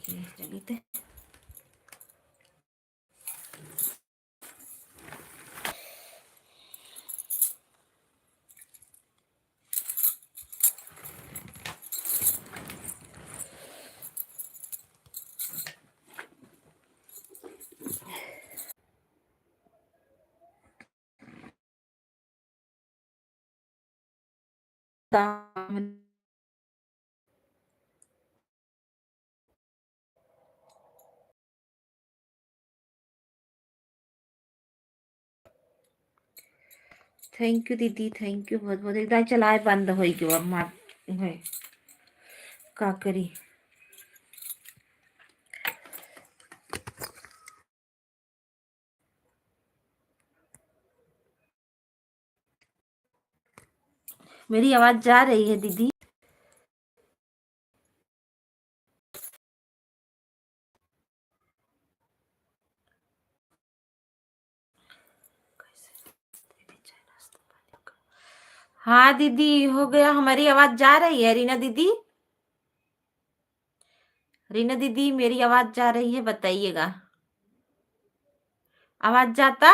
चली थे thank you दीदी, थैंक यू बहुत बहुत। एकदम चलाए बंद हो गयो अब मार है का करी। मेरी आवाज जा रही है दीदी? हाँ दीदी हो गया। हमारी आवाज जा रही है रीना दीदी? रीना दीदी मेरी आवाज जा रही है, बताइएगा। आवाज जाता?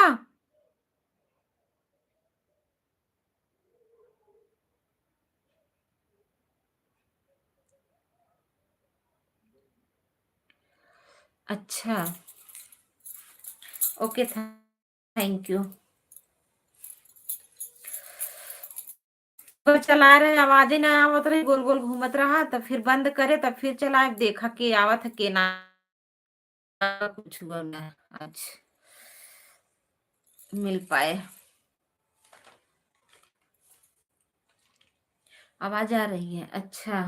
अच्छा ओके, थैंक यू। तो चला रहे आवाज ना आवत रही, गोल गोल घूमत रहा, तब फिर बंद करे, तब फिर चला देखा कि आवत है के ना। कुछ हुआ ना आज मिल पाए। आवाज आ रही है? अच्छा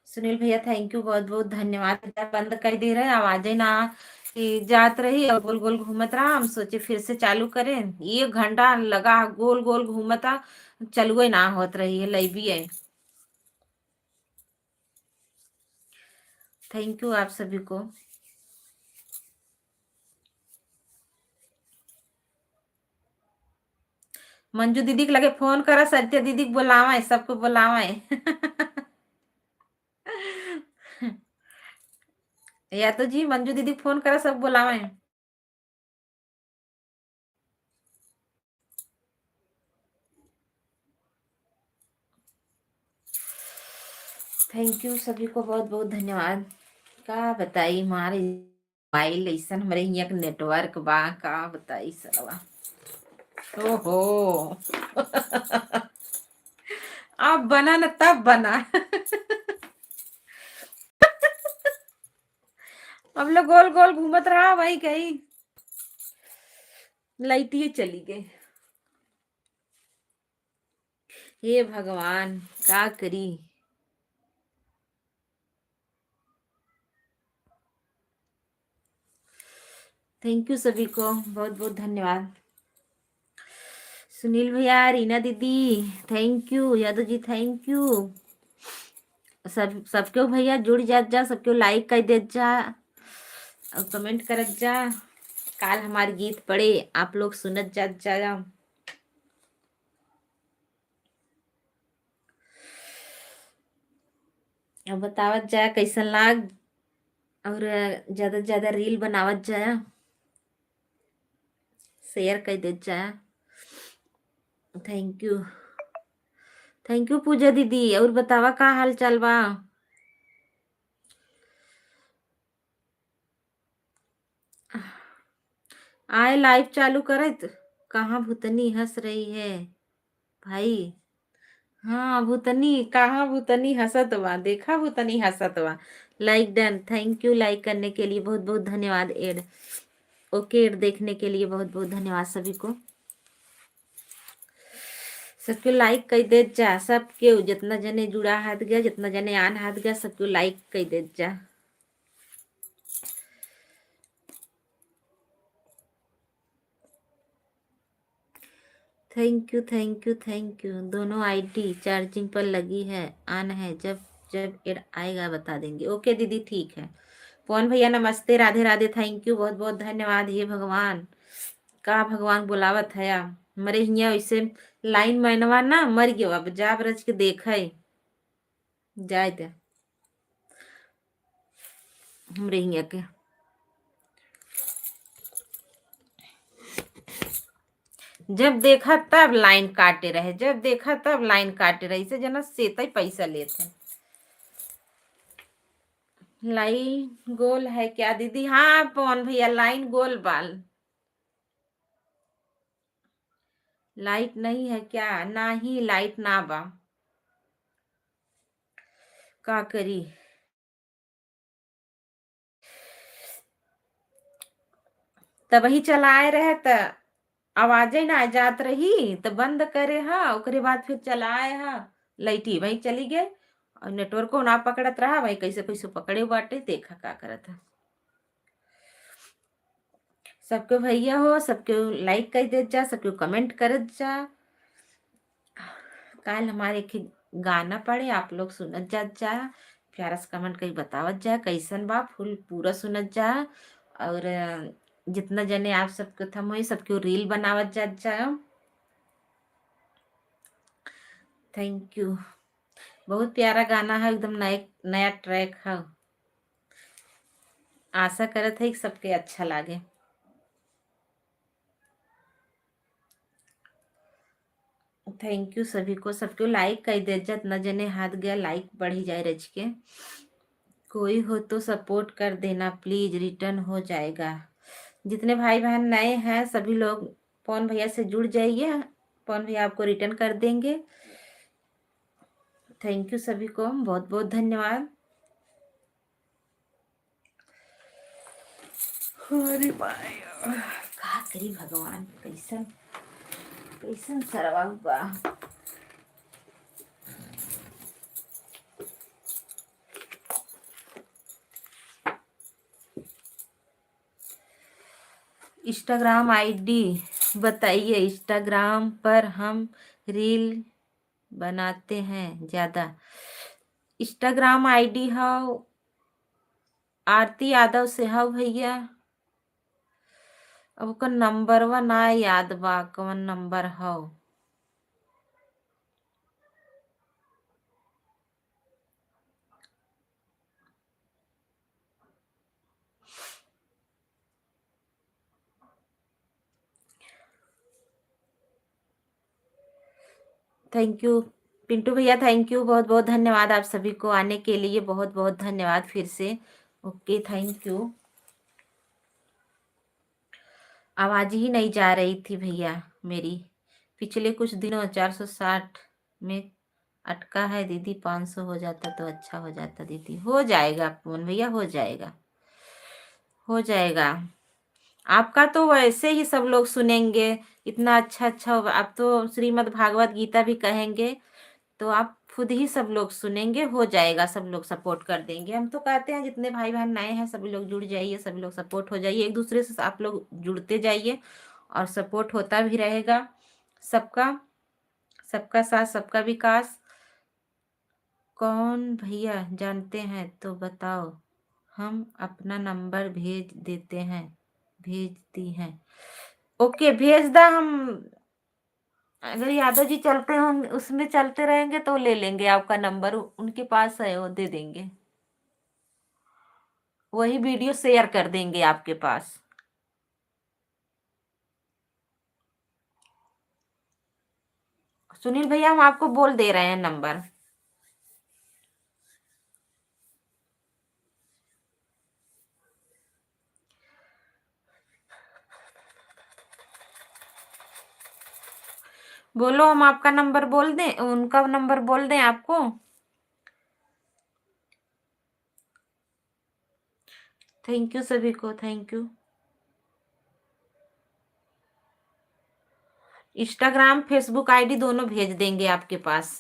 सुनील भैया थैंक यू बहुत बहुत धन्यवाद। बंद कर दे रहे आवाजें ना कि जात रही और गोल गोल घूमत रहा। हम सोचे फिर से चालू करें, 1 घंटा लगा गोल गोल घूमता, चलुए ना होत रही है लई भी है। थैंक यू आप सभी को। मंजू दीदी के लगे फोन करा, सत्य दीदी को बुलावा है, सबको बुलावा है। या तो जी मंजू दीदी को फोन करा, सब बुलावा है। थैंक यू सभी को बहुत बहुत धन्यवाद। का बताई हमारे मोबाइल ऐसन, हमारे यहाँ के नेटवर्क बा, का बताई सलवा। ओहो। अब बना ना तब बना। हम लोग गोल गोल घूमत रहा भाई, कहीं लाइटिए चली गई। हे भगवान का करी। थैंक यू सभी को बहुत बहुत धन्यवाद। सुनील भैया, रीना दीदी thank you, Yadav ji thank you. सबके भैया जुड़ जात जा, सबके लाइक कर देत जा और कमेंट करत जा। काल हमारे गीत पढ़े आप लोग सुनत जात जा। अब बतावत जा कैसन लाग, और ज्यादा से ज्यादा रील बनावत जाया, शेयर कर देत जाया। थैंक यू, थैंक यू पूजा दीदी। और बतावा का हाल चाल बा? आए लाइव चालू करत, कहाँ भूतनी हंस रही है भाई। हाँ भूतनी, कहाँ भूतनी हंसत बा, देखा भूतनी हंसत बा। Like done, thank you like करने के लिए बहुत बहुत धन्यवाद। एड ओके, एड देखने के लिए बहुत बहुत धन्यवाद सभी को। सबके लाइक कर देत जा, सबके जितना जने जुड़ा हाथ गया, जितना जने आन हाथ गया, सबको लाइक कर देत जा। Thank you thank you thank you. दोनों आईडी चार्जिंग पर लगी है, ऑन है, जब जब एड आएगा बता देंगे। ओके दीदी ठीक है। पवन भैया नमस्ते, राधे राधे, थैंक यू बहुत बहुत धन्यवाद। हे भगवान का भगवान बुलावत है मरे हिया वैसे लाइन मैनवा ना मर गयो, अब जा बरज के देख है जाए दे। हमरे हिया के। जब देखा तब लाइन काटे रहे, जब देखा तब लाइन काटे रहे, इसे जना सेता ही पैसा लेते हैं। लाइन गोल है क्या दीदी? हाँ पवन भैया, लाइन गोल बाल। लाइट नहीं है क्या? ना ही लाइट ना बा, का करी। तब वही चलाए रहे त आवाजे ना जात रही, तो बंद करे हा, ओकरे बाद फिर चलाए हा, लाइटी वही चली गए और नेटवर्क को ना पकड़त रहा, वही कैसे कैसे पकड़े बाटे, देखा का करत है। सबके भैया हो, सबके लाइक कर दे जा, सबके कमेंट करत जा। काल हमारे एक गाना पड़े, आप लोग सुनत जात जा, प्यारा सा कमेंट कहीं बतावत जा कैसन बा, फुल पूरा सुनत जा। और जितना जने आप सबके थम हो सबके रील बनावत जात जा। Thank you. बहुत प्यारा गाना है, एकदम नए नया ट्रैक है। आशा करत है कि सबके अच्छा लागे। थैंक यू सभी को, सबको लाइक कर दे, जितना जने हाथ गया लाइक बढ़ी जाए रच के। कोई हो तो सपोर्ट कर देना प्लीज, रिटर्न हो जाएगा। जितने भाई बहन नए हैं सभी लोग पवन भैया से जुड़ जाइए, पवन भैया आपको रिटर्न कर देंगे। थैंक यू सभी को, बहुत बहुत धन्यवाद। अरे का करी भगवान, कैसन कैसन सरवा बा। इंस्टाग्राम आईडी बताइए, इंस्टाग्राम पर हम रील बनाते हैं ज्यादा। इंस्टाग्राम आईडी है आरती यादव से है भैया। अब ओकर नंबरवा ना याद बा, कौन नंबर है। थैंक यू पिंटू भैया, थैंक यू, बहुत बहुत धन्यवाद आप सभी को आने के लिए, बहुत बहुत धन्यवाद फिर से। Okay thank you. आवाज ही नहीं जा रही थी भैया मेरी, पिछले कुछ दिनों 460 में अटका है दीदी, 500 हो जाता तो अच्छा हो जाता दीदी। हो जाएगा पवन भैया, हो जाएगा, हो जाएगा। आपका तो वैसे ही सब लोग सुनेंगे, इतना अच्छा अच्छा आप तो श्रीमद् भागवत गीता भी कहेंगे, तो आप खुद ही सब लोग सुनेंगे, हो जाएगा, सब लोग सपोर्ट कर देंगे। हम तो कहते हैं जितने भाई बहन नए हैं सभी लोग जुड़ जाइए, सभी लोग सपोर्ट हो जाइए, एक दूसरे से आप लोग जुड़ते जाइए और सपोर्ट होता भी रहेगा। सबका सबका साथ सबका विकास। कौन भैया जानते हैं तो बताओ, हम अपना नंबर भेज देते हैं, भेजती हैं। ओके भेज दा, हम अगर यादव जी चलते होंगे उसमें चलते रहेंगे तो ले लेंगे आपका नंबर, उनके पास है वो दे देंगे, वही वीडियो शेयर कर देंगे आपके पास। सुनील भैया हम आपको बोल दे रहे हैं नंबर। बोलो, हम आपका नंबर बोल दें, उनका नंबर बोल दें आपको। थैंक यू सभी को, thank you. Instagram Facebook ID दोनों भेज देंगे आपके पास।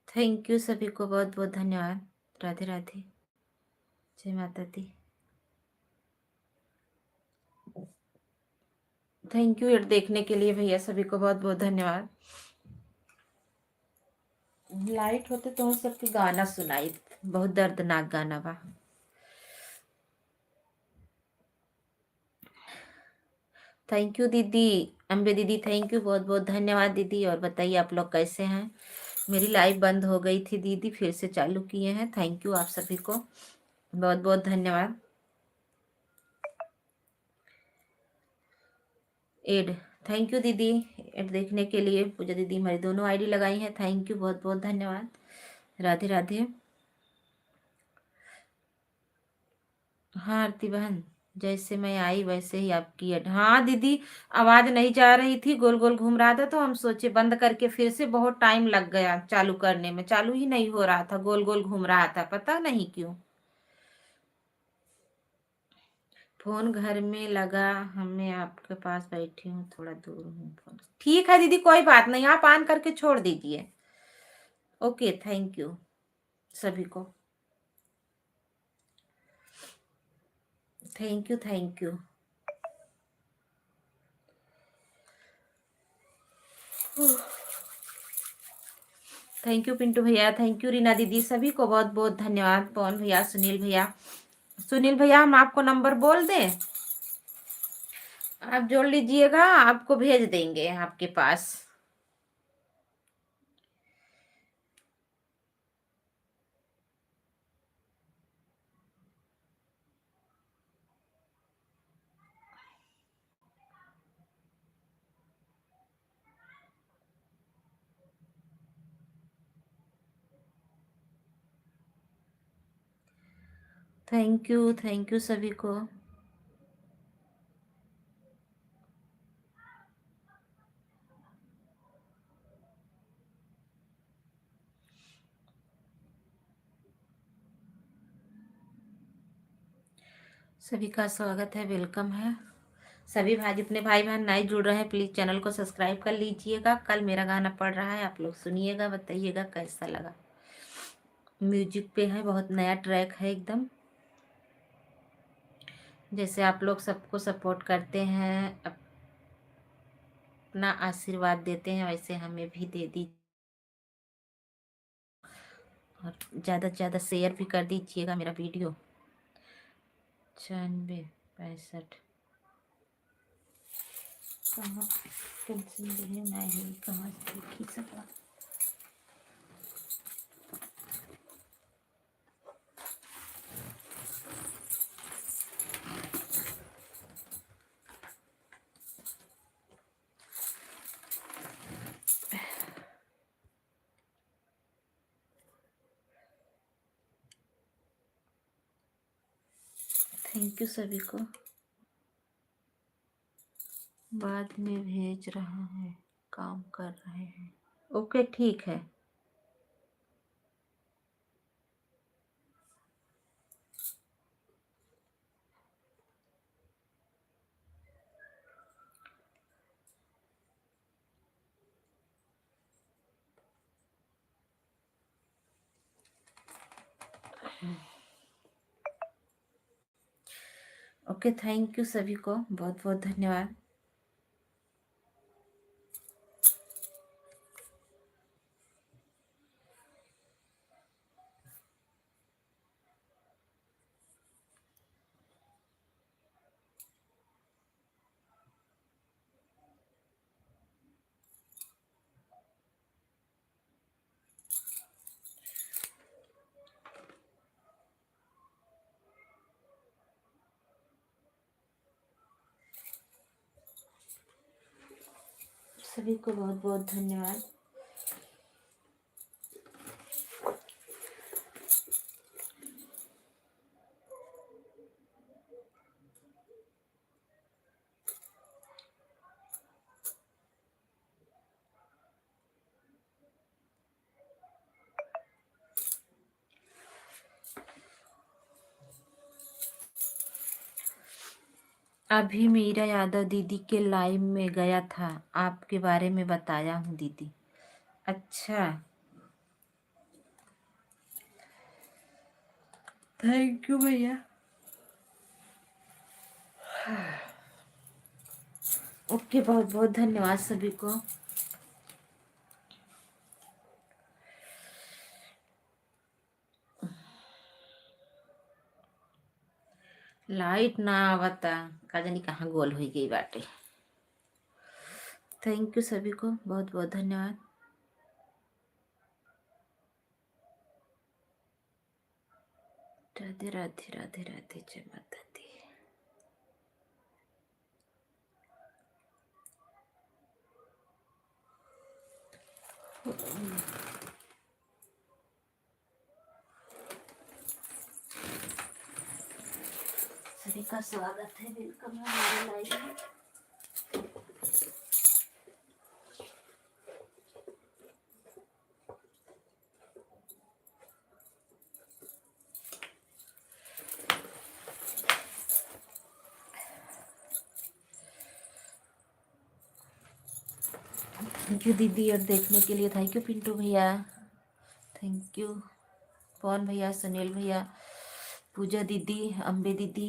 थैंक यू सभी को, बहुत बहुत धन्यवाद। राधे राधे, जय माता दी। थैंक यू देखने के लिए भैया, सभी को बहुत बहुत धन्यवाद। लाइट होते तो हम सबके गाना सुनाई, बहुत दर्दनाक गाना बा। थैंक यू दीदी। अम्बे दीदी थैंक यू, बहुत बहुत धन्यवाद दीदी। और बताइए आप लोग कैसे हैं। मेरी लाइव बंद हो गई थी दीदी, फिर से चालू किए हैं। थैंक यू आप सभी को, बहुत बहुत धन्यवाद। एड, थैंक यू दीदी एड देखने के लिए। पूजा दीदी हमारी दोनों आईडी लगाई हैं, थैंक यू, बहुत बहुत धन्यवाद। राधे राधे। हाँ आरती बहन, जैसे मैं आई वैसे ही आपकी एड। हाँ दीदी, आवाज नहीं जा रही थी, गोल गोल घूम रहा था, तो हम सोचे बंद करके फिर से बहुत टाइम लग गया चालू करने में, चालू ही नहीं हो रहा था, गोल गोल घूम रहा था, पता नहीं क्यों। फोन घर में लगा, हमें आपके पास बैठी हूँ, थोड़ा दूर हूँ फोन। ठीक है दीदी, कोई बात नहीं, आप ऑन करके छोड़ दीजिए। ओके, थैंक यू सभी को, thank you thank you. Thank you Pintu भैया, थैंक यू रीना दीदी, सभी को बहुत बहुत धन्यवाद। पवन भैया, सुनील भैया, सुनील भैया हम आपको नंबर बोल दें, आप जोड़ लीजिएगा, आपको भेज देंगे आपके पास। थैंक यू सभी को। सभी का स्वागत है, वेलकम है। सभी भाई, जितने भाई बहन नए जुड़ रहे हैं, प्लीज चैनल को सब्सक्राइब कर लीजिएगा। कल मेरा गाना पड़ रहा है, आप लोग सुनिएगा, बताइएगा कैसा लगा। म्यूजिक पे है, बहुत नया ट्रैक है एकदम। जैसे आप लोग सबको सपोर्ट करते हैं, अपना आशीर्वाद देते हैं, वैसे हमें भी दे दीजिए, और ज़्यादा से ज़्यादा शेयर भी कर दीजिएगा मेरा वीडियो। 96 65 कहाँ कैंसिल नहीं, कहाँ से लिखी सका। थैंक यू सभी को, बाद में भेज रहा है, काम कर रहे हैं। ओके ठीक है। ओके, थैंक यू सभी को, बहुत बहुत धन्यवाद। सभी को बहुत बहुत धन्यवाद। अभी मीरा यादव दीदी के लाइव में गया था, आपके बारे में बताया हूँ दीदी। अच्छा, थैंक यू भैया। ओके, बहुत बहुत धन्यवाद सभी को। लाइट ना आवता, का जानी कहाँ गोल हो गई बाटे। थैंक यू सभी को, बहुत बहुत धन्यवाद। राधे राधे राधे राधे, जय माता दी। सभी का स्वागत है, वेलकम है हमारे लाइव में। थैंक यू दीदी, और देखने के लिए थैंक यू पिंटू भैया, थैंक यू पवन भैया, सुनील भैया, पूजा दीदी, अम्बे दीदी,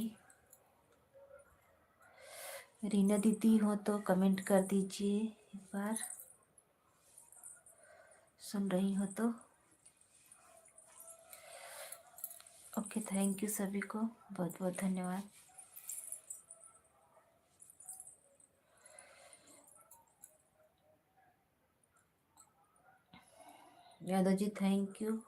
रीना दीदी हो तो कमेंट कर दीजिए एक बार, सुन रही हो तो। ओके, थैंक यू सभी को, बहुत बहुत धन्यवाद। Yadav ji thank you.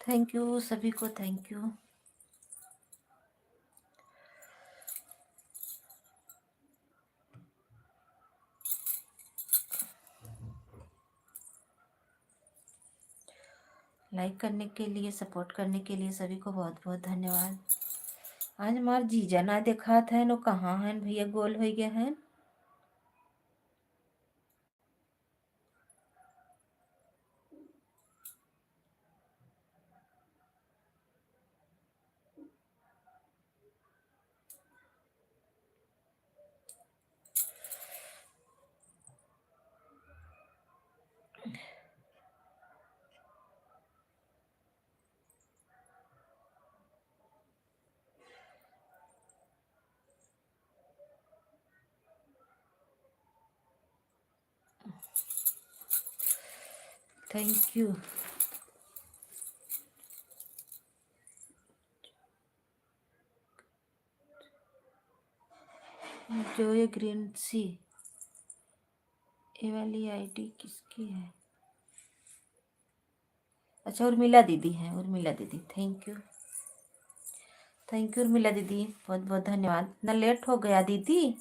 Thank you सभी को, थैंक यू। लाइक करने के लिए, सपोर्ट करने के लिए सभी को बहुत बहुत धन्यवाद। आज हमार जीजा ना देखा था, नो कहाँ हैं भैया, गोल हो गया है। Thank you. जो ये ग्रीन सी, ये वाली आईडी किसकी है? अच्छा, उर्मिला दीदी है, उर्मिला दीदी, thank you, thank you Urmila दीदी, बहुत बहुत धन्यवाद। इतना लेट हो गया दीदी?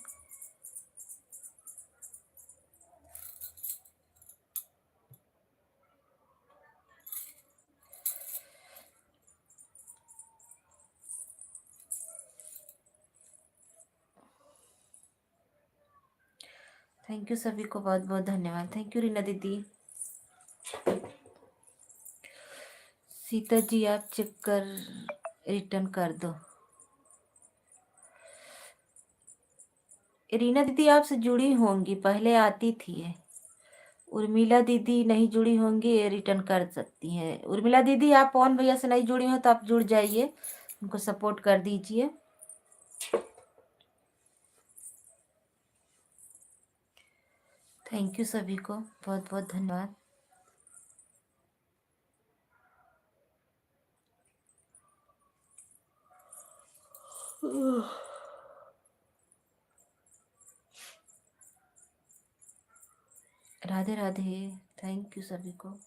थैंक यू सभी को, बहुत बहुत धन्यवाद। थैंक यू रीना दीदी। सीता जी आप चेक कर रिटर्न कर दो। रीना दीदी आपसे जुड़ी होंगी, पहले आती थी ये। उर्मिला दीदी नहीं जुड़ी होंगी, ये रिटर्न कर सकती हैं। उर्मिला दीदी आप पवन भैया से नहीं जुड़ी हो तो आप जुड़ जाइए, उनको सपोर्ट कर दीजिए। थैंक यू सभी को, बहुत बहुत धन्यवाद। राधे राधे, थैंक यू सभी को।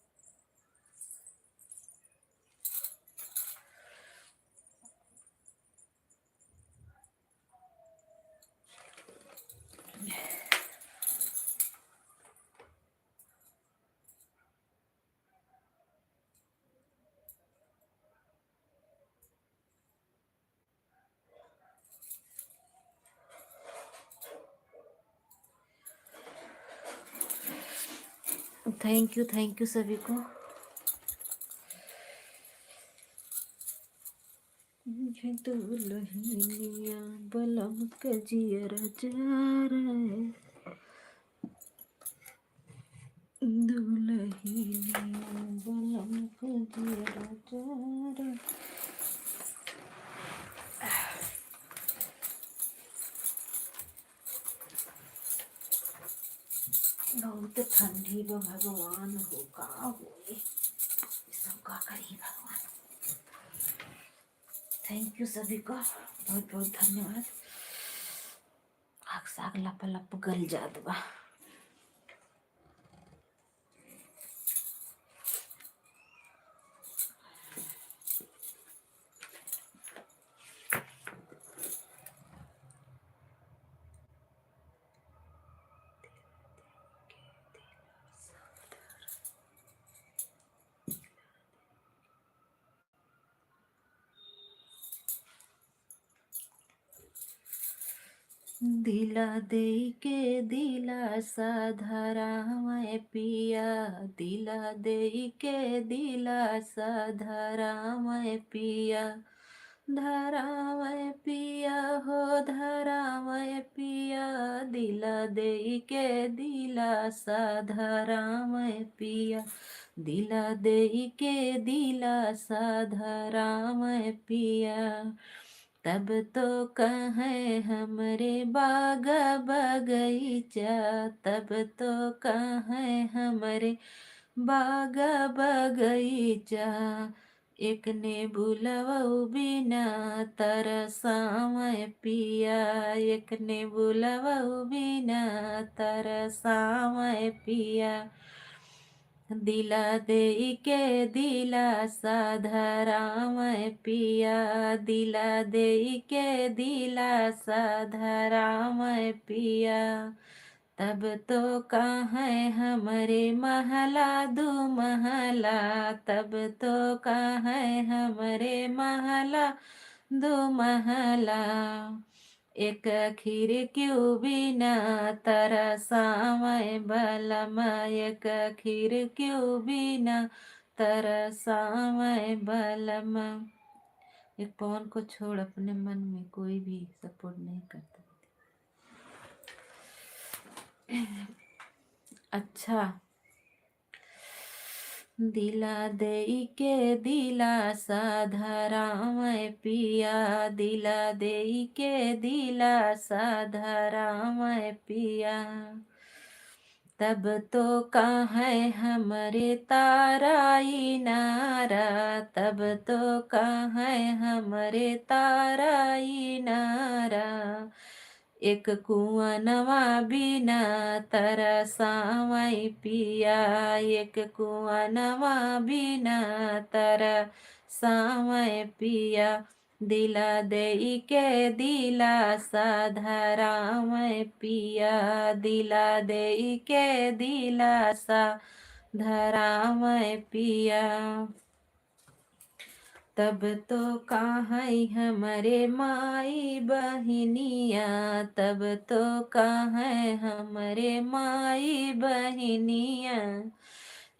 थैंक यू सभी को। मुझे दुल्हनिया बलम के जियर जा रहे, दुल्हनिया बलम के जियर जा रहे। बहुत ठंडी बा भगवान हो का होए, सब का करी भगवान। थैंक यू सभी को, बहुत बहुत धन्यवाद। आग साग लप लप गल जात बा। दिला दे के दिलासा धरावे पिया, दिला दे के दिलासा धरावे पिया, धरावे पिया हो धरावे पिया, दिला दे के दिलासा धरावे पिया, दिला दे के दिलासा धरावे पिया। तब तो कहें हमरे बाग बगीचा, तब तो कहें हमरे बाग बगीचा, एक ने बुलवऊ बिना तरसावे पिया, एक ने बुलवऊ बिना तरसावे पिया, दिला दे के दिलासा धरावे पिया, दिला दे के दिलासा धरावे पिया। तब तो कहें हमरे महला दू महला, तब तो कहें हमरे महला दू महला, एक खिड़कियों बिना तरसावे बलम, एक खिड़कियों बिना तरसावे बलम। एक पवन को छोड़ अपने मन में कोई भी सपोर्ट नहीं करता। अच्छा, दिला दे के दिलासा धरावे पिया, दिला दे के दिलासा धरावे पिया। तब तो कहें हमरे ताराई नारा, तब तो कहें हमरे ताराई नारा, एक कुआनवा बिना तरसावे पिया, एक कुआनवा बिना तरसावे पिया, दिला दे के दिलासा धरावे पिया, दिला दे के दिलासा धरावे पिया। तब तो कहें हमरे माई बहनिया, तब तो कहें हमरे माई बहनिया,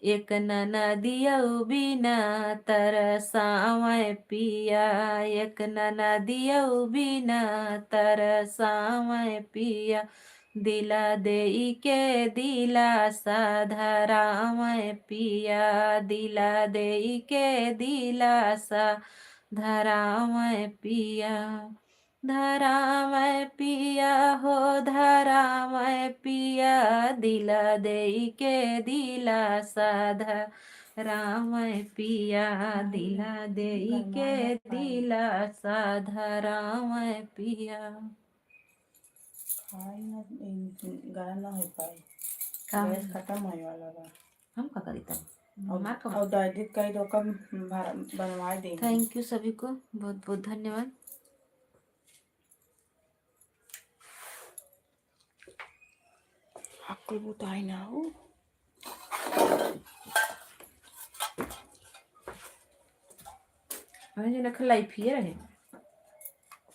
एक ननदियऊ बिना तरसावे पिया, एक ननदियऊ बिना तरसावे पिया, दिला दे के दिलासा धरावे पिया, दिला दे के दिलासा धरावे पिया, धरावे पिया हो धरावे पिया, दिला दे के दिलासा धरावे पिया, दिला दे के दिलासा धरावे पिया। गाना ना हो पाई, गैस खत्म होने वाला बा। हम का करी तब और डाइट कई तो कम बनवा देंगे। थैंक यू सभी को, बहुत बहुत धन्यवाद। आपको बताई ना हो हमें जो नखल लाइफ ही रहे,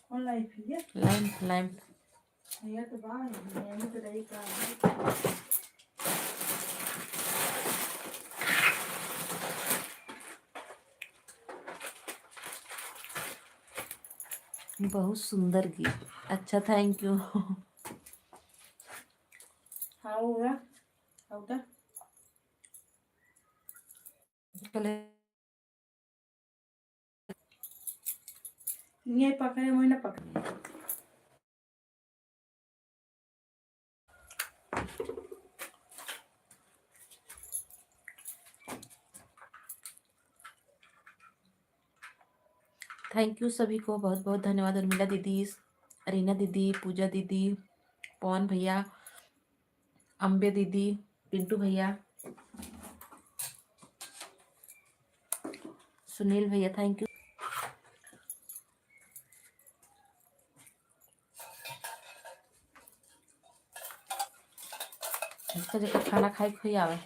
कौन लाइफ है लैंप लैंप ये तो बाहर है, ये तो रही का बहुत सुंदर गिफ्ट। अच्छा, थैंक यू। हाँ हुआ होता ये पकड़े वही ना पकड़े। थैंक यू सभी को, बहुत बहुत धन्यवाद। उर्मिला दीदी, रीना दीदी, पूजा दीदी, पवन भैया, अम्बे दीदी, पिंटू भैया, सुनील भैया, थैंक यू। इसका जगह खाना खाई खुई आवे।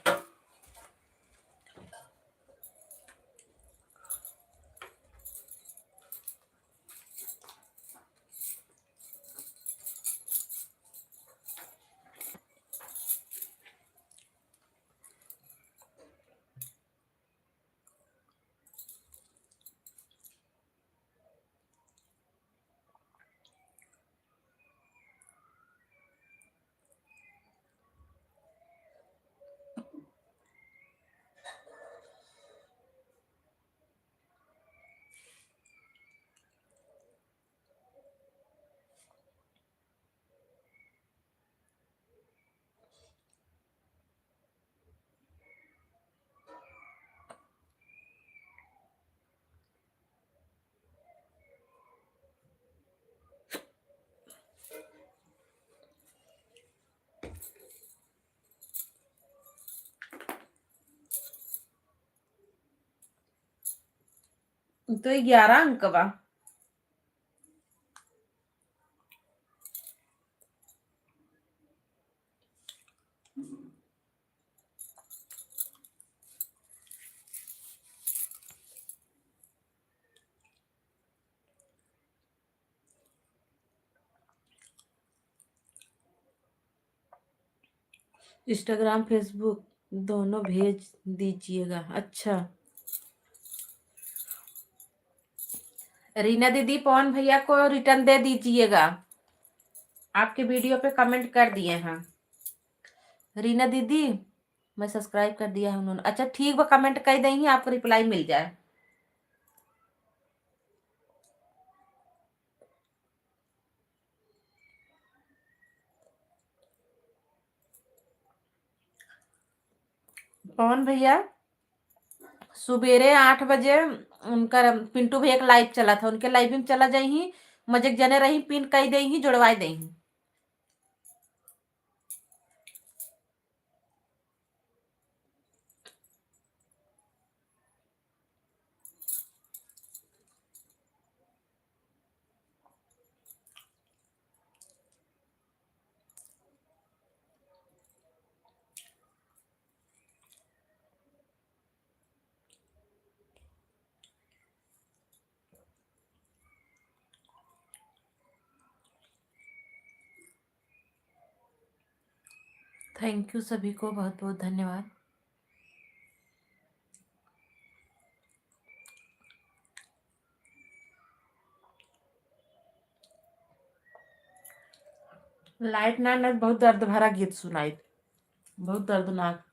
तो 11 अंक बा। इंस्टाग्राम फेसबुक दोनों भेज दीजिएगा। अच्छा, रीना दीदी, पवन भैया को रिटर्न दे दीजिएगा। आपके वीडियो पे कमेंट कर दिए हैं रीना दीदी। मैं सब्सक्राइब कर दिया है उन्होंने। अच्छा ठीक बा, कमेंट कर देंगी, आपको रिप्लाई मिल जाए। पवन भैया, सुबेरे 8 बजे उनका पिंटू भैया का लाइव चला था, उनके लाइव में चला जाही, मजे जने रही, पिन कई देही, जुड़वाई देही। थैंक यू सभी को, बहुत बहुत धन्यवाद। लाइट ना बहुत दर्द भरा गीत सुनाई, बहुत दर्दनाक।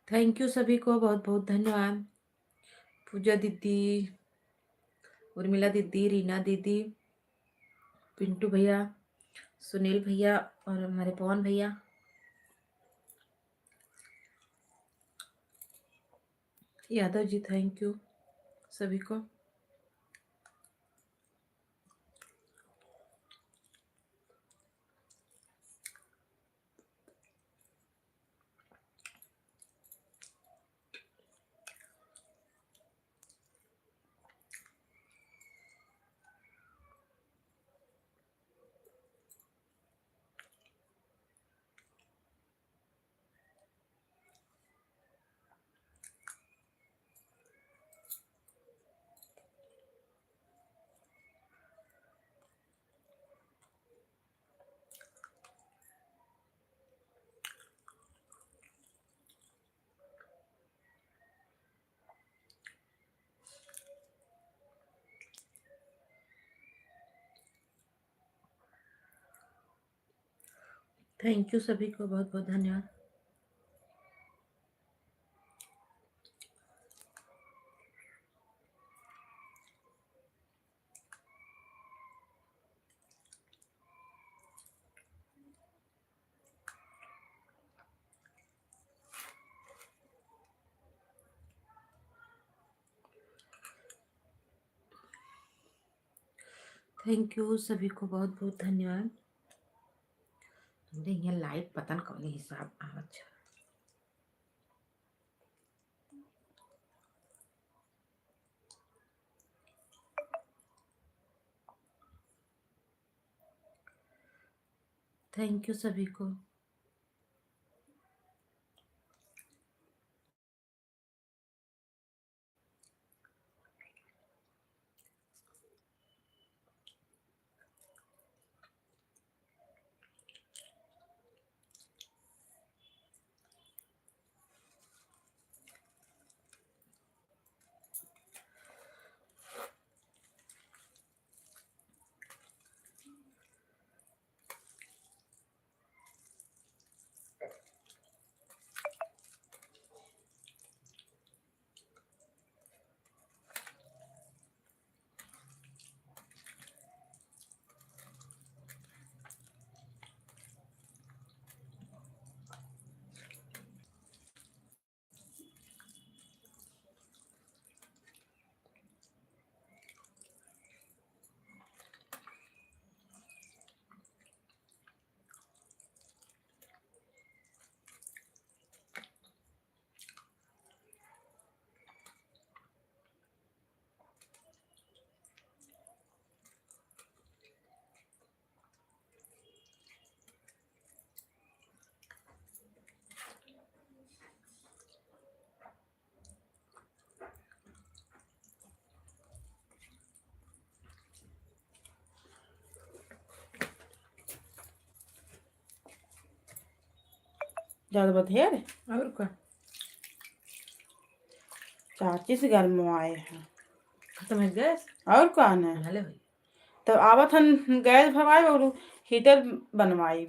थैंक यू सभी को, बहुत बहुत धन्यवाद। पूजा दीदी, उर्मिला दीदी, रीना दीदी, पिंटू भैया, सुनील भैया और हमारे पवन भैया। यादव जी थैंक यू सभी को। थैंक यू सभी को, बहुत बहुत धन्यवाद। थैंक यू सभी को, बहुत बहुत धन्यवाद। हमने यहाँ लाइट पतन कौन हिसाब अच्छा। थैंक यू सभी को। ज्यादा बधिया रे। और क्या चाची से घर में आए हैं। खत्म है गैस? और कौन है? भले भाई तो आवत हन गैस भरवाई और हीटर बनवाई।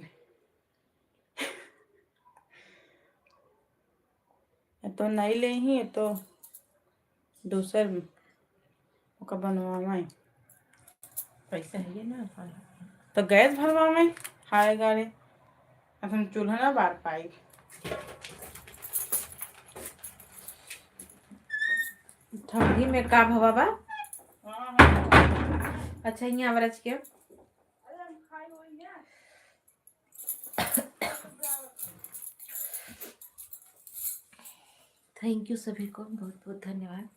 तो नहीं ले ही तो दूसर ओका बनवाई। पैसा है ना। तो गैस भरवाई हाय गारे। अब हम चूल्हा ना बार पाई। ठंडी में का भवा बा? अच्छा यहाँ बरच के थैंक यू सभी को, बहुत बहुत धन्यवाद।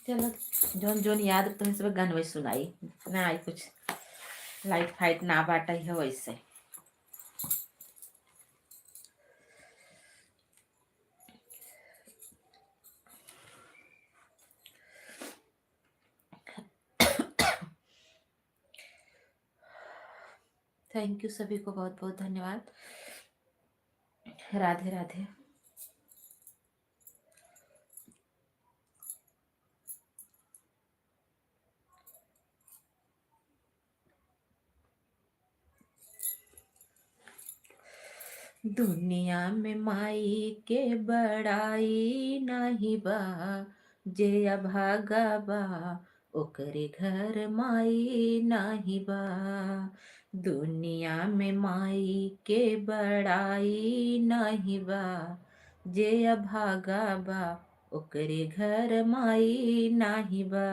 चलो जोन जोन याद तो सब गान वही सुनाई ना, आई कुछ लाइट फाइट ना बाटा है वैसे। थैंक यू सभी को, बहुत बहुत धन्यवाद। राधे राधे। दुनिया में माई के बड़ाई नाही बा, जे अभागा बा ओकरे घर माई नाही बा। दुनिया में माई के बड़ाई नाही बा, जे अभागा बा ओकरे घर माई नाही बा।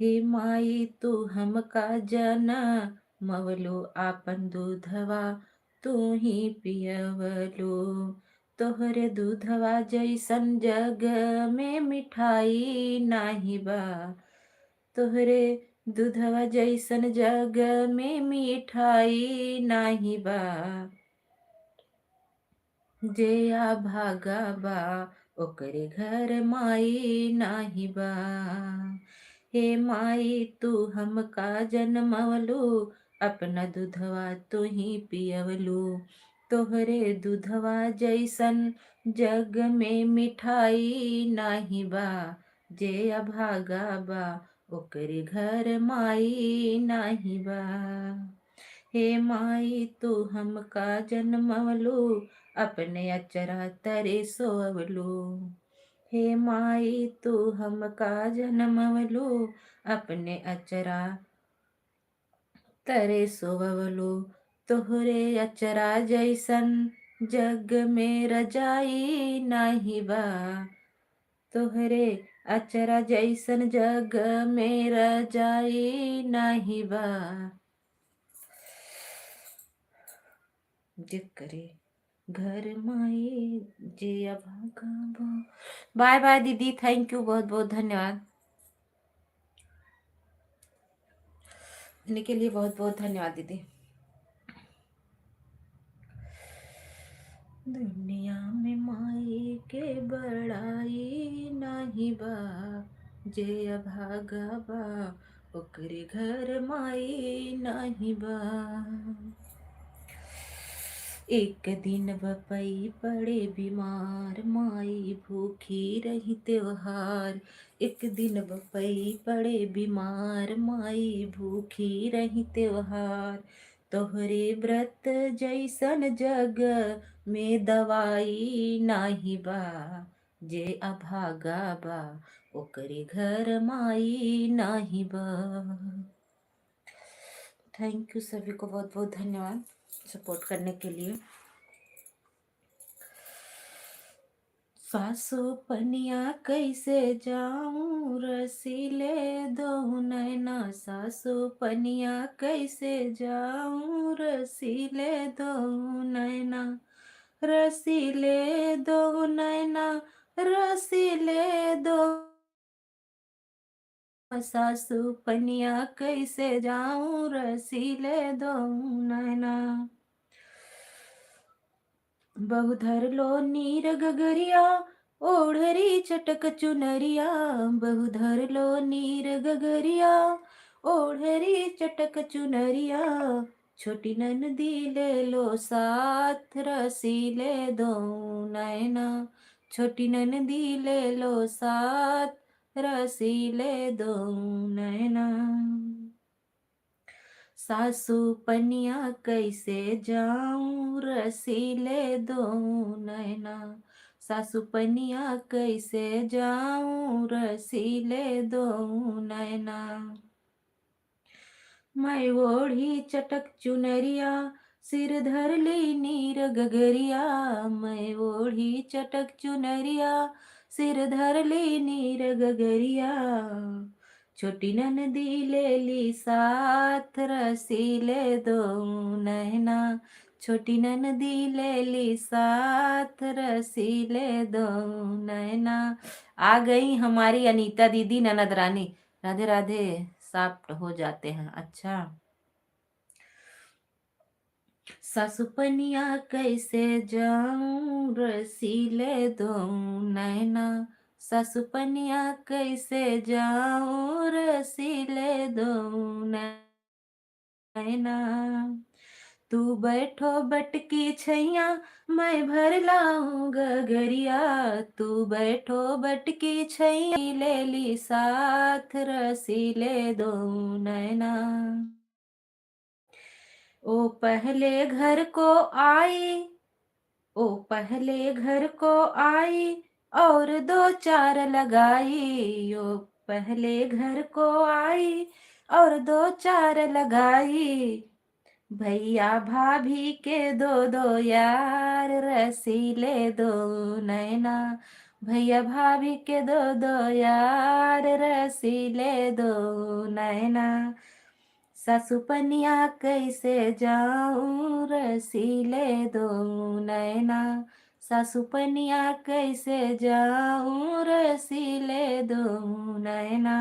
हे माई तू हमका जना मवलो आपन दूधवा तू ही पियवलो। तोहरे दूधवा जैसन जग में मिठाई नाही बा, तोहरे दूधवा जैसन जग में मिठाई नाही बा। जे भागा बा ओकरे घर माई नाही बा। हे माई तू हमका जनमवलू, अपना दूधवा तू ही पियवलू। तोहरे दूधवा जैसन जग में मिठाई नाही बा, जे अभागा बा ओकरे घर माई नाही बा। हे माई तू हमका जनमवलू, अपने अचरा तरे सोवलू। हे माई तू हमका जनमवलू, अपने अचरा तरे सोवलू। तोहरे अचरा जैसन जग में रजाई नाही बा, तोहरे अचरा जैसन जग में रजाई नाही बा। जिकरे घर माई जे अभागा बा। बाय बाय दीदी, थैंक यू, बहुत बहुत धन्यवाद। के लिए बहुत बहुत धन्यवाद दीदी। दुनिया में माई के बड़ाई नाही बा, जे अभागा बा ओकरे घर माई नाही बा। एक दिन बपई पड़े बीमार, माई भूखी रही त्योहार। एक दिन बपई पड़े बीमार, माई भूखी रही त्योहार। तोहरे व्रत जैसन जग में दवाई नाही बा, जे अभागा बा ओकरे घर माई नाही बा। थैंक यू सभी को, बहुत बहुत धन्यवाद सपोर्ट करने के लिए। सासो पनिया कैसे जाऊं रसीले दो नैना, सासो पनिया कैसे जाऊं रसीले दो नैना, रसीले दो नैना, रसीले दो। सासू पनिया कैसे जाऊं रसीले दो नैना। बहुधर लो नीर गगरिया, ओढ़री चटक चुनरिया। बहुधर लो नीर गगरिया, ओढ़री चटक चुनरिया। छोटी ननदी ले लो साथ रसीले दो नैना, छोटी ननदी ले लो साथ रसीले दो नैना। सासू पनिया कैसे जाऊं रसीले दो नैना, सासू पनिया कैसे जाऊं रसीले दो नैना। मैं ओढ़ी चटक चुनरिया, सिर धर ली नीर गगरिया। मैं ओढ़ी चटक चुनरिया, सिर धर ली नीर गगरिया। छोटी ननदी ले ली साथ रसीले दो नैना, छोटी ननदी ले ली साथ रसीले दो नैना। आ गई हमारी अनीता दीदी, ननद रानी। राधे राधे, साफ्ट हो जाते हैं। अच्छा, सासु पनिया कैसे जाऊं रसीले दो नैना, सासु पनिया कैसे जाऊं रसीले दो नैना। तू बैठो बटकी छैया, मैं भर लाऊं गगरिया। तू बैठो बटकी छैया, ले ली साथ रसीले दो नैना। ओ पहले घर को आई, ओ पहले घर को आई और दो चार लगाई, ओ पहले घर को आई और दो चार लगाई। भैया भाभी के दो दो यार, रसीले दो नैना। भैया भाभी के दो दो यार, रसीले दो नैना। सासू पनिया कैसे जाऊं, रसीले दो नैना। सासू पनिया कैसे जाऊं, रसीले दो नैना।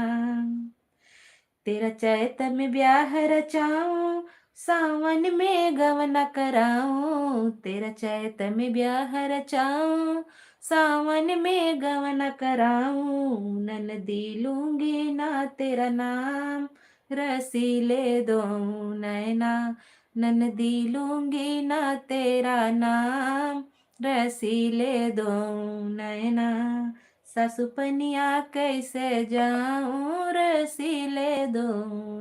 तेरा चैत में ब्याह रचाऊं, सावन में गवना कराऊं। तेरा चैत में ब्याह रचाऊं, सावन में गवना कराऊं। ननदी लूंगी ना तेरा नाम, रसीले दो नैना। ननदी लूंगी ना तेरा नाम, रसीले दो नैना। सासू पनिया कैसे जाऊं, रसीले दो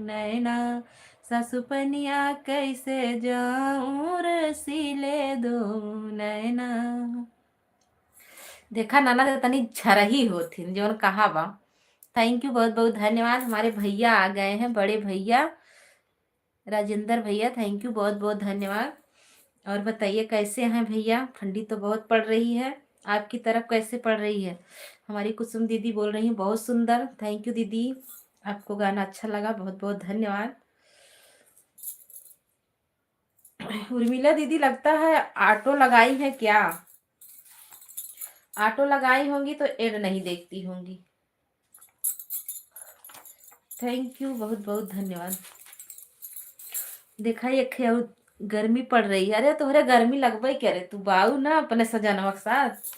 नैना। सासू पनिया कैसे जाऊं, रसीले दो नैना। देखा नाना तो तनी झरही होथिन जौन कहा बा। थैंक यू, बहुत बहुत धन्यवाद। हमारे भैया आ गए हैं, बड़े भैया राजेंद्र भैया, थैंक यू, बहुत बहुत धन्यवाद। और बताइए कैसे हैं भैया? ठंडी तो बहुत पड़ रही है, आपकी तरफ कैसे पड़ रही है? हमारी कुसुम दीदी बोल रही हैं बहुत सुंदर, थैंक यू दीदी, आपको गाना अच्छा लगा, बहुत बहुत धन्यवाद। उर्मिला दीदी लगता है ऑटो लगाई है क्या? ऑटो लगाई होंगी तो एड नहीं देखती होंगी। थैंक यू, बहुत बहुत धन्यवाद। देखा ये गर्मी पड़ रही है। अरे तोहरे गर्मी लगबे क्या रे, तू बाऊ ना अपने सजनवा के साथ।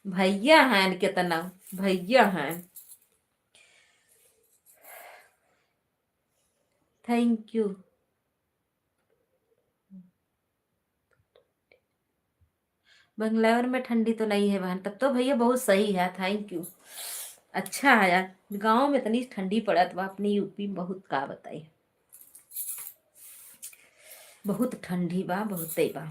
भैया हैं कितना, भैया हैं। Thank you. बंगलौर में ठंडी तो नहीं है बहन, तब तो भैया बहुत सही है, थैंक यू। अच्छा है यार, गांव में इतनी ठंडी पड़त बा, अपनी यूपी में बहुत का बताई, बहुत ठंडी बा, बहुत ही बा।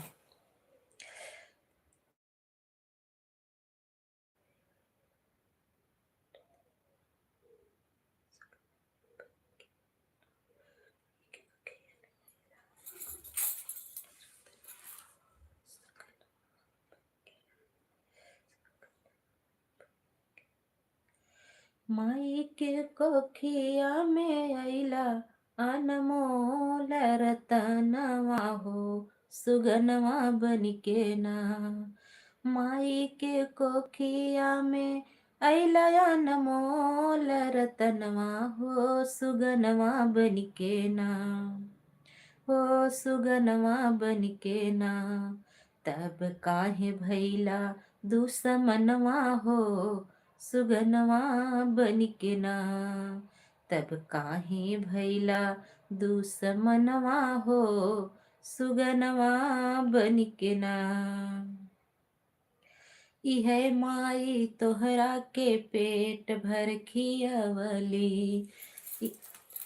माई के कोखिया में अइला, अनमोल रतनवा हो, सुगनवा बनिके ना। माई के कोखिया में अइला, अनमोल रतनवा हो, सुगनवा बनिके ना। हो सुगनवा बनिके ना। तब काहे भैला दुश्मनवा हो, सुगनवा बनिके ना। तब काहे भैला दुश्मनवा हो, सुगनवा बनिके ना। इहे माई तोहरा के पेट भर खियवली,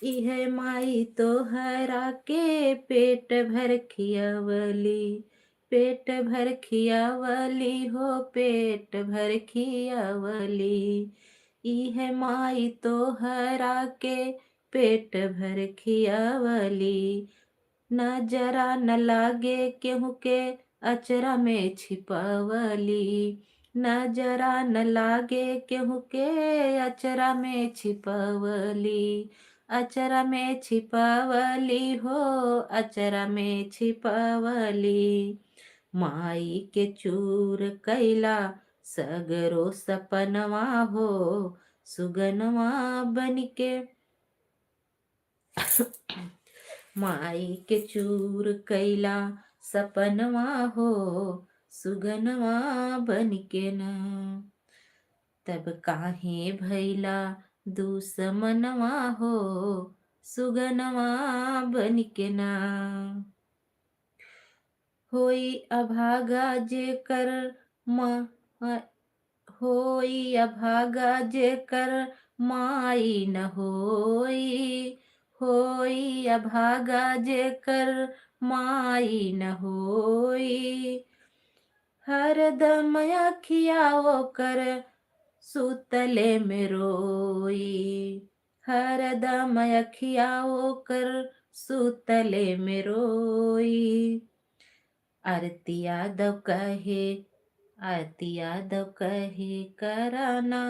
इहे माई तोहरा के पेट भर खियवली। पेट भर खियवली हो, पेट भर खियवली। इहे माई तोहरा के पेट भर खियवली। नजरा न लागे केहू के अचरा में छिपवली। नजरा न लागे केहू के अचरा में छिपवली। अचरा में छिपवली हो, अचरा में छिपवली। माई के चूर कैला सगरो सपनवा हो, सुगनवा बनिके। माई के चूर कैला सपनवा हो, सुगनवा बनिके ना। तब काहे भैला दुश्मनवा हो, सुगनवा बनिके ना। होई अभागा जेकर होई अभागा जेकर माई न होई। होई अभागा जेकर माई न होई। हरदम अखिया ओकर सुतले में रोई। हरदम अखिया ओकर सुतले में रोई। आरती यादव कहे, आरती यादव कहे कराना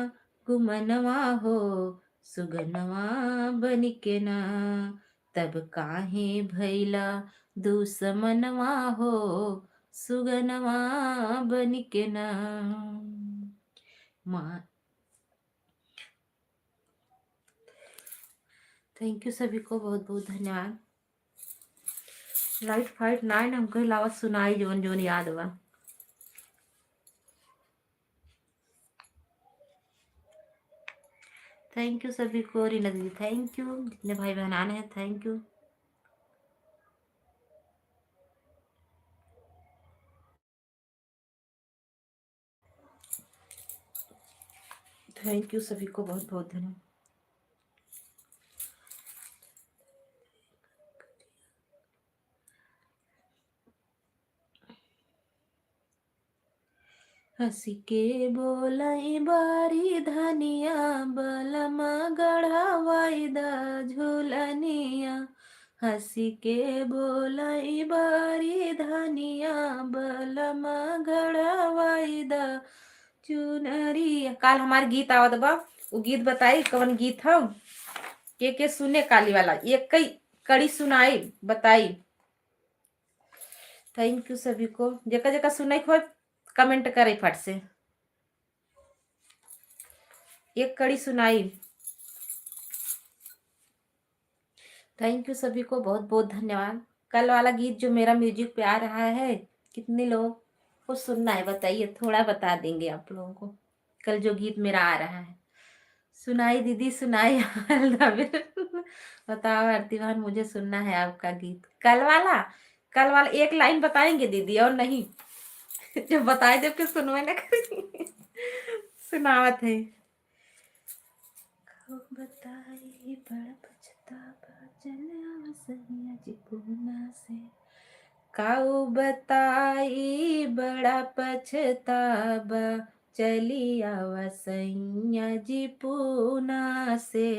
गुमनवा हो सुगनवा बनिके ना। तब काहे भैला दुश्मनवा हो सुगनवा बनिके ना। माँ थैंक यू सभी को बहुत बहुत धन्यवाद। लाइट फाइट नाइन हमको अलावा सुनाई जोन जोन याद बा। थैंक यू सभी को। रीना दीदी थैंक यू। जितने भाई बहन आने हैं थैंक यू। थैंक यू सभी को बहुत बहुत धन्यवाद। हंसी के बोलाई बारी धनिया बलमा गढ़ावाई दा झूलनिया। हंसी के बोलाई बारी धनिया बलमा गढ़ावाई दा चुनरी। काल हमार गीत आवत बा, वो गीत बताई कौन गीत हो के सुने काली वाला एक कई कड़ी सुनाई बताई। थैंक यू सभी को। जेका जेका सुनाई खो कमेंट करे फट से एक कड़ी सुनाई। थैंक यू सभी को बहुत बहुत धन्यवाद। कल वाला गीत जो मेरा म्यूजिक पे आ रहा है कितने लोग को सुनना है बताइए, थोड़ा बता देंगे आप लोगों को। कल जो गीत मेरा आ रहा है सुनाई दीदी सुनाई बताओ आरती बहन मुझे सुनना है आपका गीत कल वाला। कल वाला एक लाइन बताएंगे दीदी और नहीं जो बताए जब के सुनवे ना करेंगे। सुनावत है। बताई बड़ा पछतावा चला सैया जी पूना से। काऊ बताई बड़ा पछतावा चली आवा सैया जी पूना से।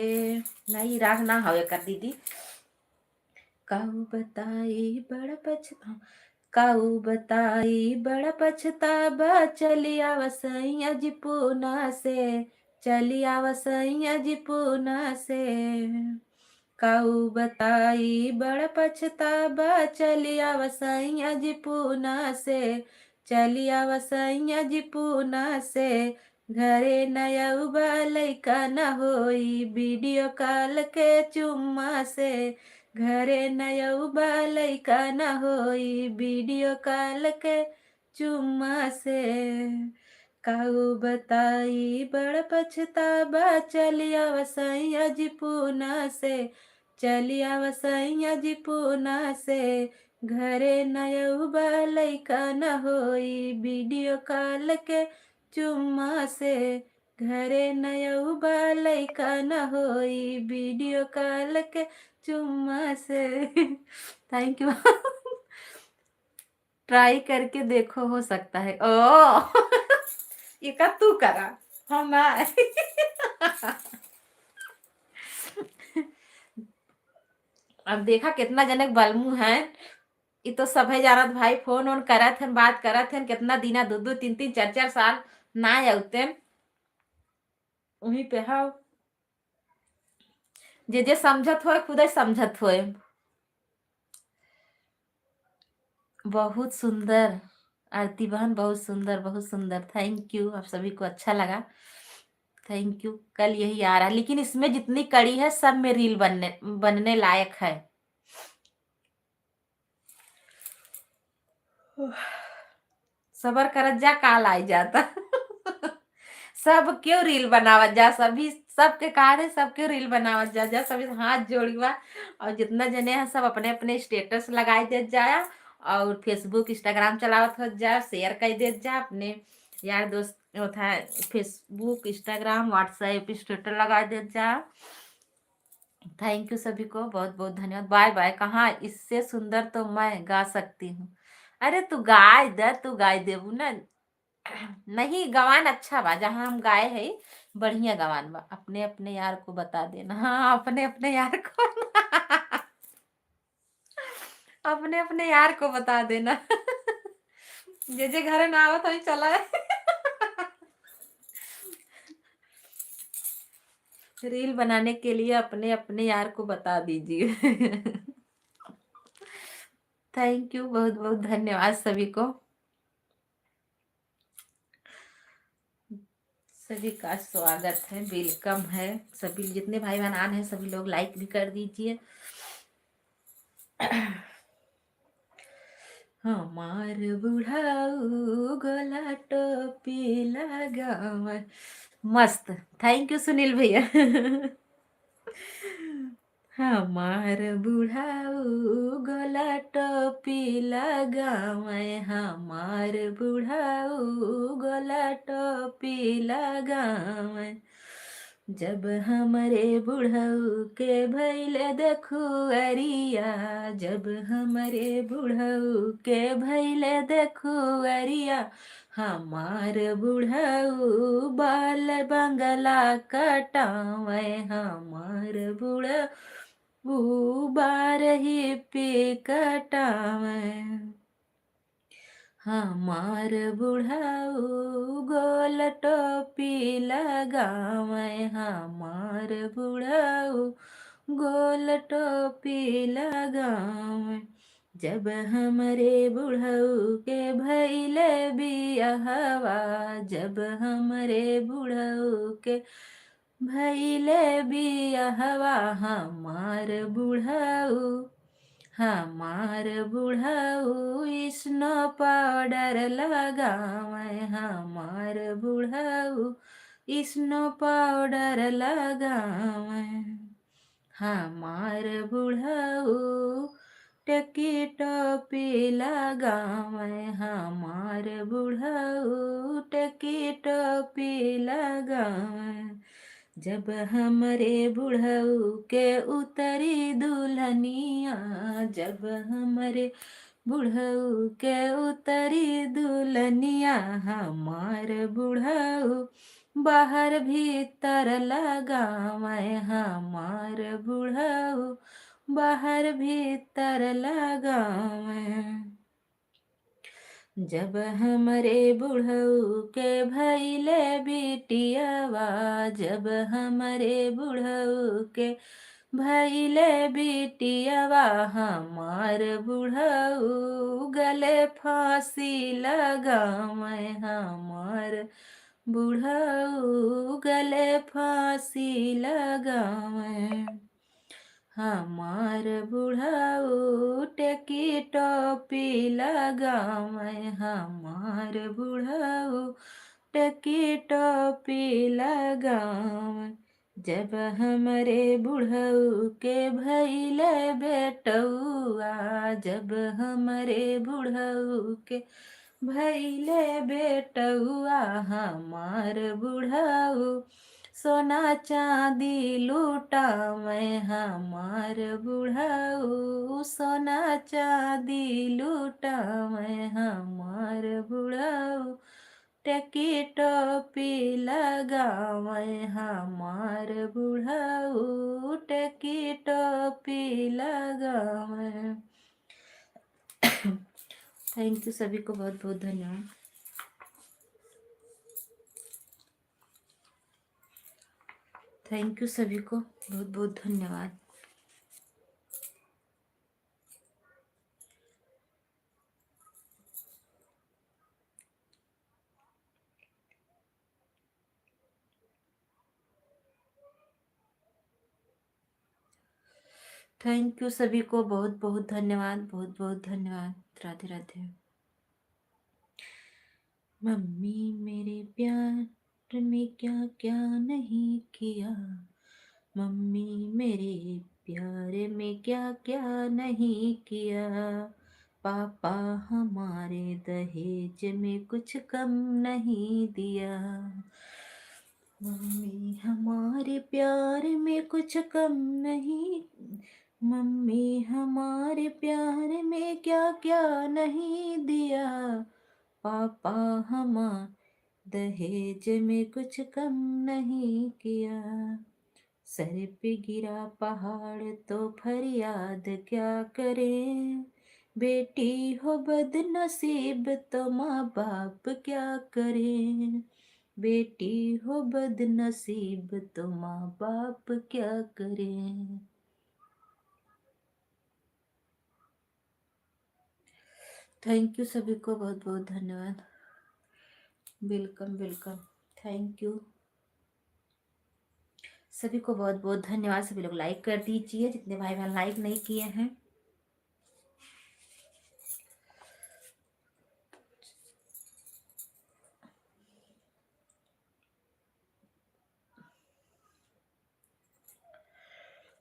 नहीं राह ना हवे कर दीदी। काऊ बताई बड़ा पछता काऊ बताई बड़ा पछतावा चली आवा सैया जी पूना से। चली आवा सैया जी पूना से। काऊ बताई बड़ा पछतावा चली आवा सैया जी पूना से। चली आवा सैया जी पूना से। घरे नया लैका न होई वीडियो कॉल के चुम्मा से। घरे नया लैका न होई वीडियो कॉल के चुम्मा से। काऊ बताई बड़ पछतावा चलिया वसैया जी पूना से। चलिया वसैया जी पूना से। घरे नया लैका न होई वीडियो कॉल के चुम्मा से। घरे नया लैका न होई वीडियो कॉल के चुम्मा से। Thank you. ट्राई करके देखो हो सकता है। ओ ये का तू करा हम ना। अब देखा कितना जनक बलमू है। ये तो सभे जानत भाई फोन ऑन करत हन बात करत हन कितना दिना दो दो तीन तीन चार चार साल ना आउते वहीं पे हाउ जे समझत होए खुद समझत होए। बहुत सुंदर आरती बहन बहुत सुंदर बहुत सुंदर। थैंक यू आप सभी को अच्छा लगा। Thank you. कल यही आ रहा है लेकिन इसमें जितनी कड़ी है सब में रील बनने लायक है। सबर करत जा काल आई जाता। सब क्यों रील बनावत जा सभी सबके कार है सब क्यों रील बनावत जा जा सभी हाथ जोड़िवा और जितना जने हैं सब अपने अपने स्टेटस लगाई दे जाया और फेसबुक इंस्टाग्राम चलावत हो जा शेयर कर दे जा अपने यार दोस्त होता है फेसबुक इंस्टाग्राम व्हाट्सएप स्टेटस लगा दे जा थैंक यू सभी को, बहुत बहुत धन्यवाद। Bye bye. कहाँ इससे सुंदर तो मैं गा सकती हूँ। अरे तू गाय देबू ना। नहीं, गवान अच्छा बा, जहाँ हम गाए है बढ़िया गवान बा। अपने अपने यार को बता देना। हाँ, अपने अपने यार को अपने अपने यार को बता देना। जे जे घर ना आवत वही चला है। रील बनाने के लिए अपने अपने यार को बता दीजिए। थैंक यू, बहुत बहुत धन्यवाद सभी को। सभी का स्वागत है, वेलकम है। सभी जितने भाई बहन आन हैं सभी लोग लाइक भी कर दीजिए। हमार बुढ़ाऊ गोला टोपी लगाव। मस्त। थैंक यू सुनील भैया। हमार बुढ़ाऊ गोला टोपी लगावे, हमार बुढ़ाऊ गोला टोपी लगावे। जब हमरे बुढ़ऊ के भैले देखू अरिया, जब हमरे बुढ़ऊ के भैले देखू अरिया, हमार बुढ़ऊ बाल बंगला कटावे, हमार बुढ़ऊ बारही पे कटावे। हमार बुढ़ऊ गोल टोपी लगावे, हमार बुढ़ऊ गोल टोपी लगावे। जब हमरे बुढ़ऊ के भैले बियाहवा, जब हमरे बुढ़ऊ के भैले बियाहवा, हमार बुढ़ऊ स्नो पाउडर लगावे, हमार बुढ़ऊ स्नो पाउडर लगावे। हमार बुढ़ऊ टकी टोपी लगावे, हमार बुढ़ऊ टकी टोपी लगावे। जब हमरे बुढ़ऊ के उतरी दुल्हनिया, जब हमरे बुढ़ऊ के उतरी दुल्हनिया, हमार बुढ़ऊ बाहर भीतर लगावे, हमार बुढ़ऊ बाहर भीतर लगावे। जब हमरे बुढ़ऊ के भैले बिटियावा, जब हमरे बुढ़ऊ के भैले बिटियावा, हमार बुढ़ऊ गले फांसी लगावे, हमार बुढ़ऊ गले फांसी लगावे। हमार बुढ़ऊ टकी टोपी लगावे, हमार बुढ़ऊ टकी टोपी लगावे। जब हमरे बुढ़ऊ के भैले बेटौआ, जब हमरे बुढ़ऊ के भैले बेटौआ, हमार बुढ़ऊ सोना चांदी लूटावे, हमार बुढ़ऊ सोना चांदी लूटावे। हमार बुढ़ऊ टकी टोपी लगावे, हमार बुढ़ऊ टकी टोपी लगावे। थैंक यू सभी को, बहुत बहुत धन्यवाद। थैंक यू सभी को, बहुत बहुत धन्यवाद। थैंक यू सभी को, बहुत बहुत धन्यवाद, बहुत बहुत धन्यवाद। राधे राधे। मम्मी मेरे प्यार में क्या क्या नहीं किया, मम्मी मेरे प्यार में क्या क्या नहीं किया। पापा हमारे दहेज में कुछ कम नहीं दिया। मम्मी हमारे प्यार में कुछ कम नहीं, मम्मी हमारे प्यार में क्या क्या नहीं दिया, पापा हमार दहेज में कुछ कम नहीं किया। सर पे गिरा पहाड़ तो फरियाद क्या करें, बेटी हो बदनसीब तो माँ बाप क्या करें, बेटी हो बदनसीब तो माँ बाप क्या करें। थैंक यू सभी को, बहुत बहुत धन्यवाद। वेलकम वेलकम, थैंक यू सभी को, बहुत बहुत धन्यवाद। सभी लोग लाइक कर दीजिए, जितने भाई बहन लाइक नहीं किए हैं।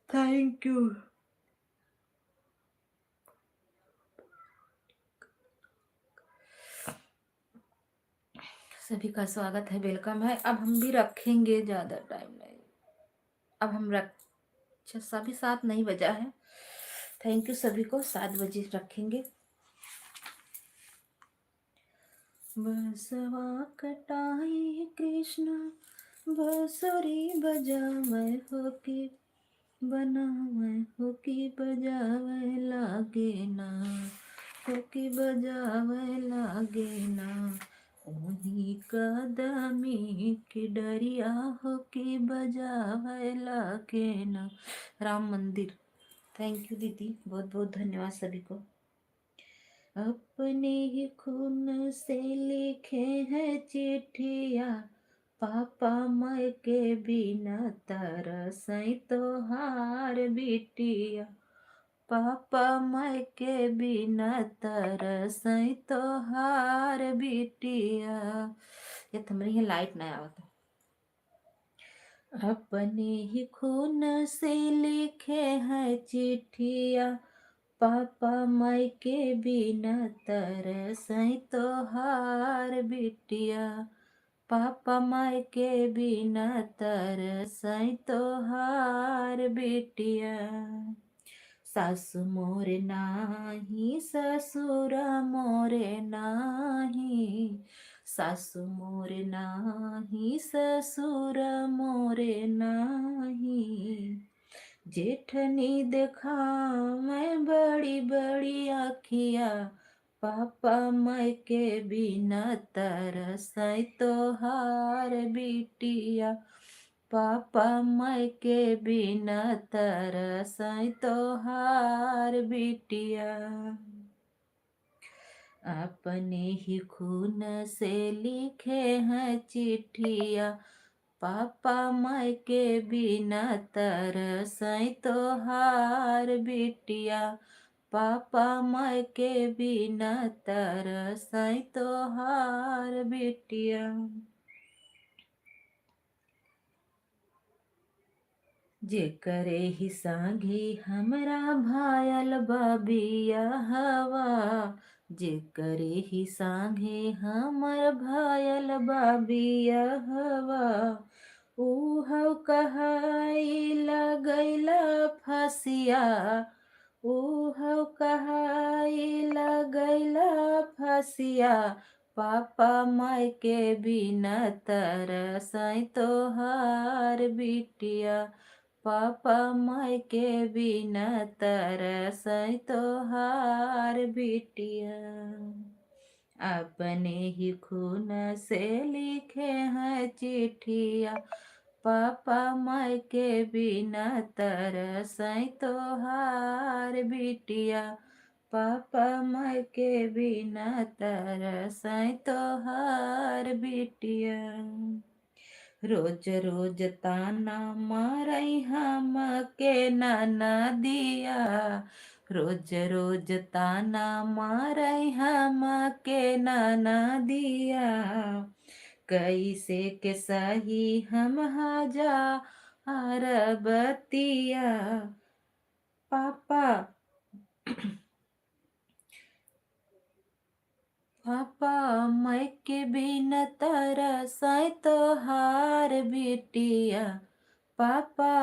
Thank you. सभी का स्वागत है, वेलकम है। अब हम भी रखेंगे, ज़्यादा टाइम नहीं। अब हम रख, अच्छा सभी 7 नहीं बजा है। थैंक यू सभी को, 7 बजे रखेंगे। बसवा कटाई कृष्ण बंसुरी बजावे हो कि बनावे हो कि बजावे लागे ना, हो कि बजावे लागे ना, ओही कदमी की डरिया हो कि बजावे लागे ना। राम मंदिर, थैंक यू दीदी, बहुत बहुत धन्यवाद सभी को। अपने ही खून से लिखे हैं चिट्ठिया, पापा माय के बिना तरसई तोहार बिटिया, पापा माय के बिना तरसई तोहार बिटिया। ये तुम्हारी यहाँ लाइट नहीं आवता। अपने ही खून से लिखे हैं चिट्ठिया, पापा माई के बिना तरसई तोहार बिटिया, पापा माई के बिना तरसई तोहार बिटिया। सासु मोरे नाही ससुर मोरे नाही, सासु मोरे नाही ससुर मोरे नाही, जेठनी देखा मैं बड़ी बड़ी आखिया, पापा माई के बिना तरसई तोहार बिटिया, पापा माई के बिना तरसई तोहार बिटिया। अपने ही खून से लिखे हैं चिट्ठिया, पापा माई के बिना तरसई तोहार बिटिया, पापा माई के बिना तरसई तोहार बिटिया। जे करे ही सांगी हमरा भायल बाबिया हवा, जे करे ही सांगे हमर भायल बाबिया हवा, ऊहव कहाई लगैला फसिया, ऊहव कहाई लगैला फसिया, पापा माई के बिना तरसई तोहार बिटिया, पापा माई के बिना तरसई तोहार बिटिया। अपने ही खून से लिखे हैं चिट्ठिया, पापा माई के बिना तरसई तोहार बिटिया, पापा माई के बिना तरसई तोहार बिटिया। रोज रोज ताना मारई हम के नाना दिया, रोज रोज ताना मारई हम के नाना दिया, कैसे के सही हम हजार बतिया, पापा पापा मैं के बिना तरसाए तोहार बिटिया, पापा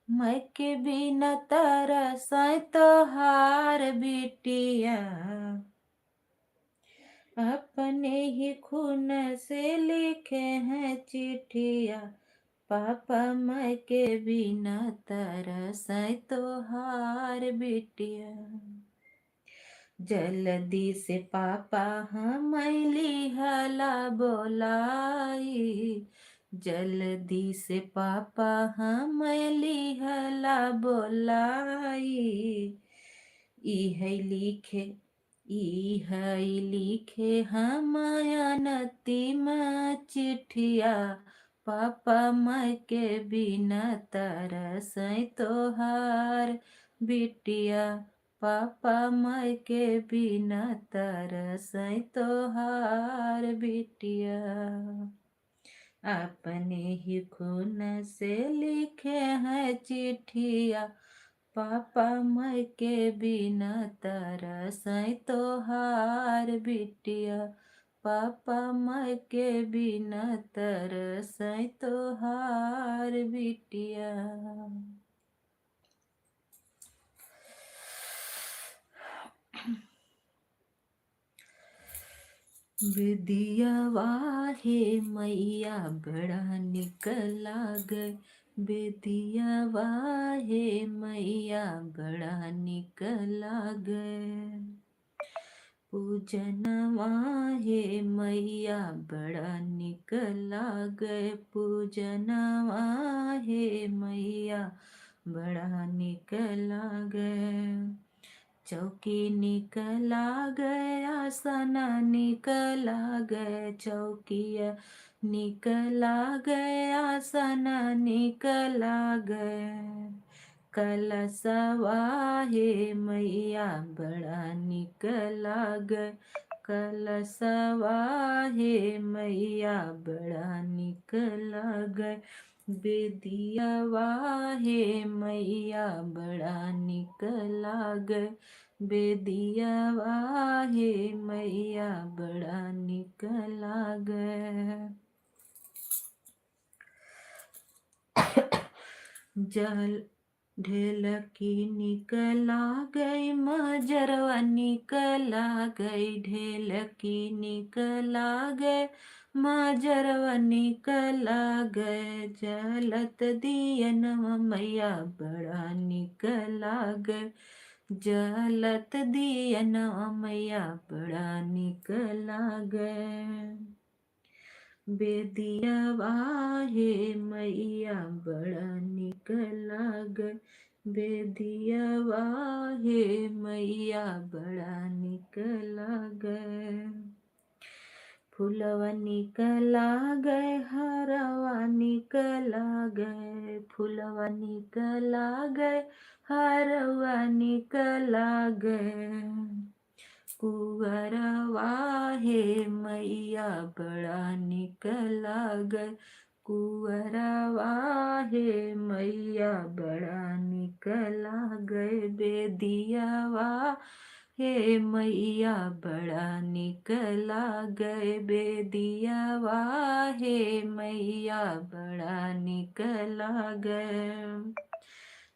मैं के बिना तरसाए तोहार बिटिया, अपने ही खून से लिखे हैं चिट्ठिया, पापा मैं के बिना तरसाए तोहार बिटिया। जल्दी से पापा हम लिहला बोलाई, जल्दी से पापा हम लिहला बोलाई, इहै लिखे इहै लिखे हम अनतिम चिट्ठिया, पापा मैं के बिना तरसै तोहार बिटिया, पापा मैं के बिना तरसै तोहार बिटिया। अपने ही खून से लिखे हैं चिट्ठिया, पापा मैं के बिना तरसै तोहार बिटिया, पापा मैं के बिना तरसै तोहार बिटिया। विदिया वाहे मैया बड़ा निक लागे, बेदिया वाहे मैया बड़ा निक लागे, पूजन वाहे मैया बड़ा निक लागे, पूजन वाहे मैया बड़ा निक लागे, चौकी निकला गया सना निकला गया, चौकिया निकला गया सना निकला गया, कलशवा हे मैया बड़ा निकला गया, कलशवा हे मैया बड़ा निकला गया, बेदियावा हे मैया बड़ा निकला गया, बेदियावा हे मैया बड़ा निकला गया। जल ढेलकी निकला गई मजरवा निकला गई, ढेलकी निकला गए मजरवा निकला गए, जलत दियन मैया बड़ा निकला गए, जलत दियन मैया बड़ा निकला गए, बेदियावा हे मैया बड़ा निकला गए, बेदियावा हे मैया बड़ा निकला गए, फूलवा निकला गए हरवा निकला गए, फूलवा निकला गए हरवा निकला गए, कुंवरवा हे मैया बड़ा निकला गए, कुंवरवा हे मैया बड़ा निकला गए, बेदियावा हे मैया बड़ा निकला गए, बेदियावा हे मैया बड़ा निकला गए,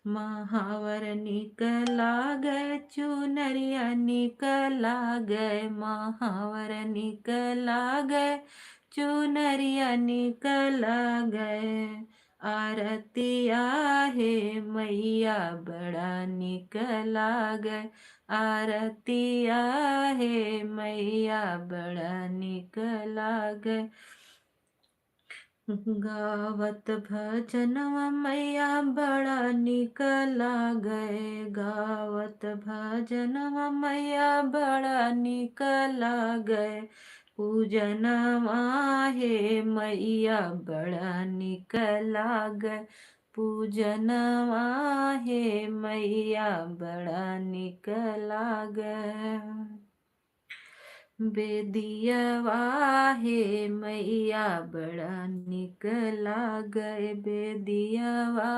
महावर निकला गए चुनरिया निकला गए, महावर निकला गए चुनरिया निकला गए, आरतिया हे मैया बड़ा निकला गए, आरतिया हे मैया बड़ा निकला गए, गावत भजनवा मैया बड़ा निकला गए, गावत भजनवा मैया बड़ा निकला गए, पूजनवा हे मैया बड़ा निकला गए, पूजनवा हे मैया बड़ा निकला गए, बेदियावा हे मैया बड़ा निकला गए, बेदियावा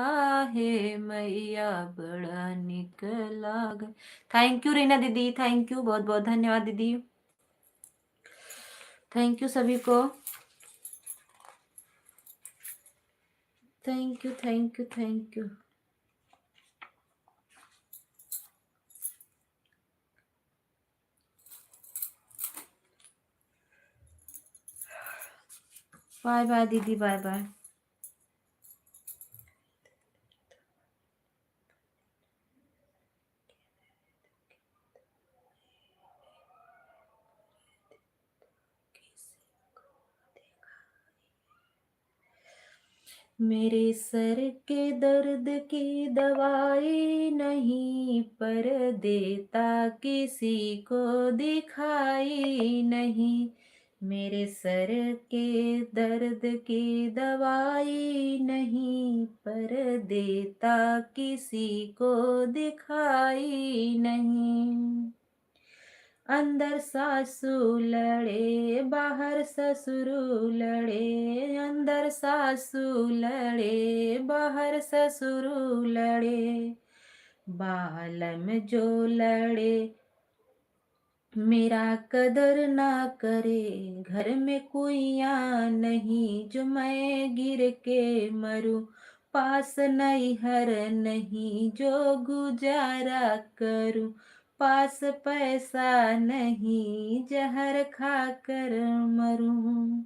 हे मैया बड़ा निकला गए। थैंक यू रीना दीदी, थैंक यू, बहुत बहुत धन्यवाद दीदी। थैंक यू सभी को, thank you thank you thank you. Bye bye दीदी, बाय बाय। मेरे सर के दर्द की दवाई नहीं, पर देता किसी को दिखाई नहीं। मेरे सर के दर्द की दवाई नहीं, पर देता किसी को दिखाई नहीं। अंदर सासू लड़े बाहर ससुर लड़े, अंदर सासू लड़े बाहर ससुर लड़े। बालम जो लड़े मेरा कदर ना करे, घर में कुइया नहीं जो मैं गिर के मरूं। पास नैहर नहीं जो गुजारा करूं, पास पैसा नहीं जहर खाकर मरूं।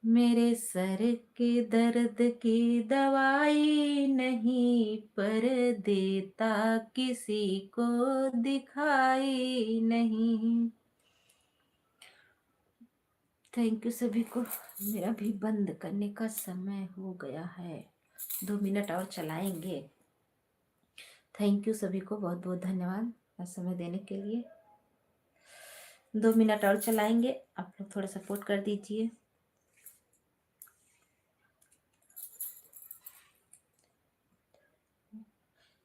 मेरे सर के दर्द की दवाई नहीं, पर देता किसी को दिखाई नहीं। थैंक यू सभी को। मेरा भी बंद करने का समय हो गया है, 2 मिनट और चलाएंगे। थैंक यू सभी को, बहुत बहुत धन्यवाद समय देने के लिए। 2 मिनट और चलाएंगे, आप लोग थोड़ा सपोर्ट कर दीजिए।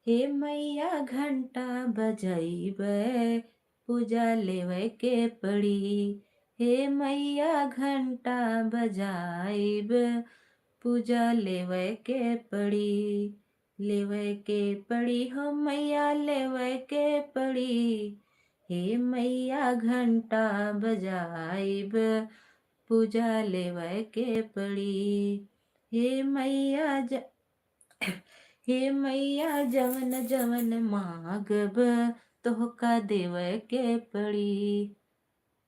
हे मैया घंटा बजाइबे, पूजा लेवे के पड़ी। हे मैया घंटा बजाइब, पूजा लेवे के पड़ी। लेवे के पड़ी हो मैया, लेवे के पड़ी। हे मैया घंटा बजाइब, पूजा लेवे के पड़ी। हे मैया हे मैया जवन जवन मांगब, तोहका देवे के पड़ी।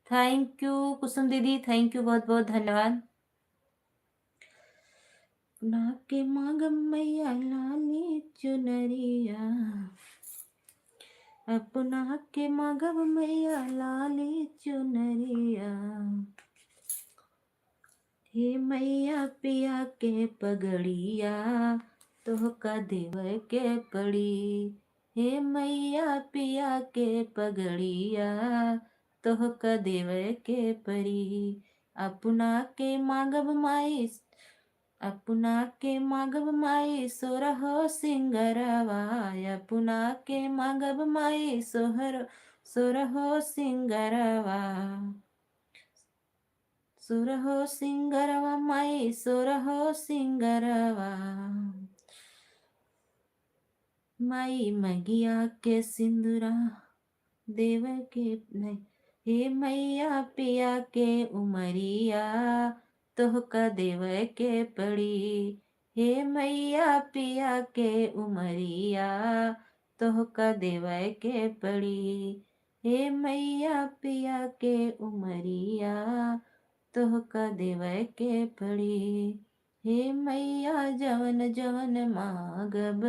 थैंक यू कुसुम दीदी, थैंक यू, बहुत बहुत धन्यवाद। अपना के मांगब मैया लाली चुनरिया, अपना के मांगब मैया लाली चुनरिया। हे मैया पिया के पगड़िया, तोहका देवे के पड़ी। हे मैया पिया के पगड़िया, तोहका देवे के पड़ी। अपना के मांगब माई, अपना के मांगब माई सोरहो सिंगरवा। अपना के मांगब माई सोरहो सिंगरवा। सुरहो सिंगरवा माई सुरहो सिंगरवा। माई मगिया के सिंदूरा देव के नहीं। हे मैया पिया के उमरिया, तोहका देव के पड़ी। हे मैया पिया के उमरिया, तोहका देव के पड़ी। हे मैया पिया के उमरिया, तोहका देवे के पड़ी। हे मैया जवन जवन मांगब,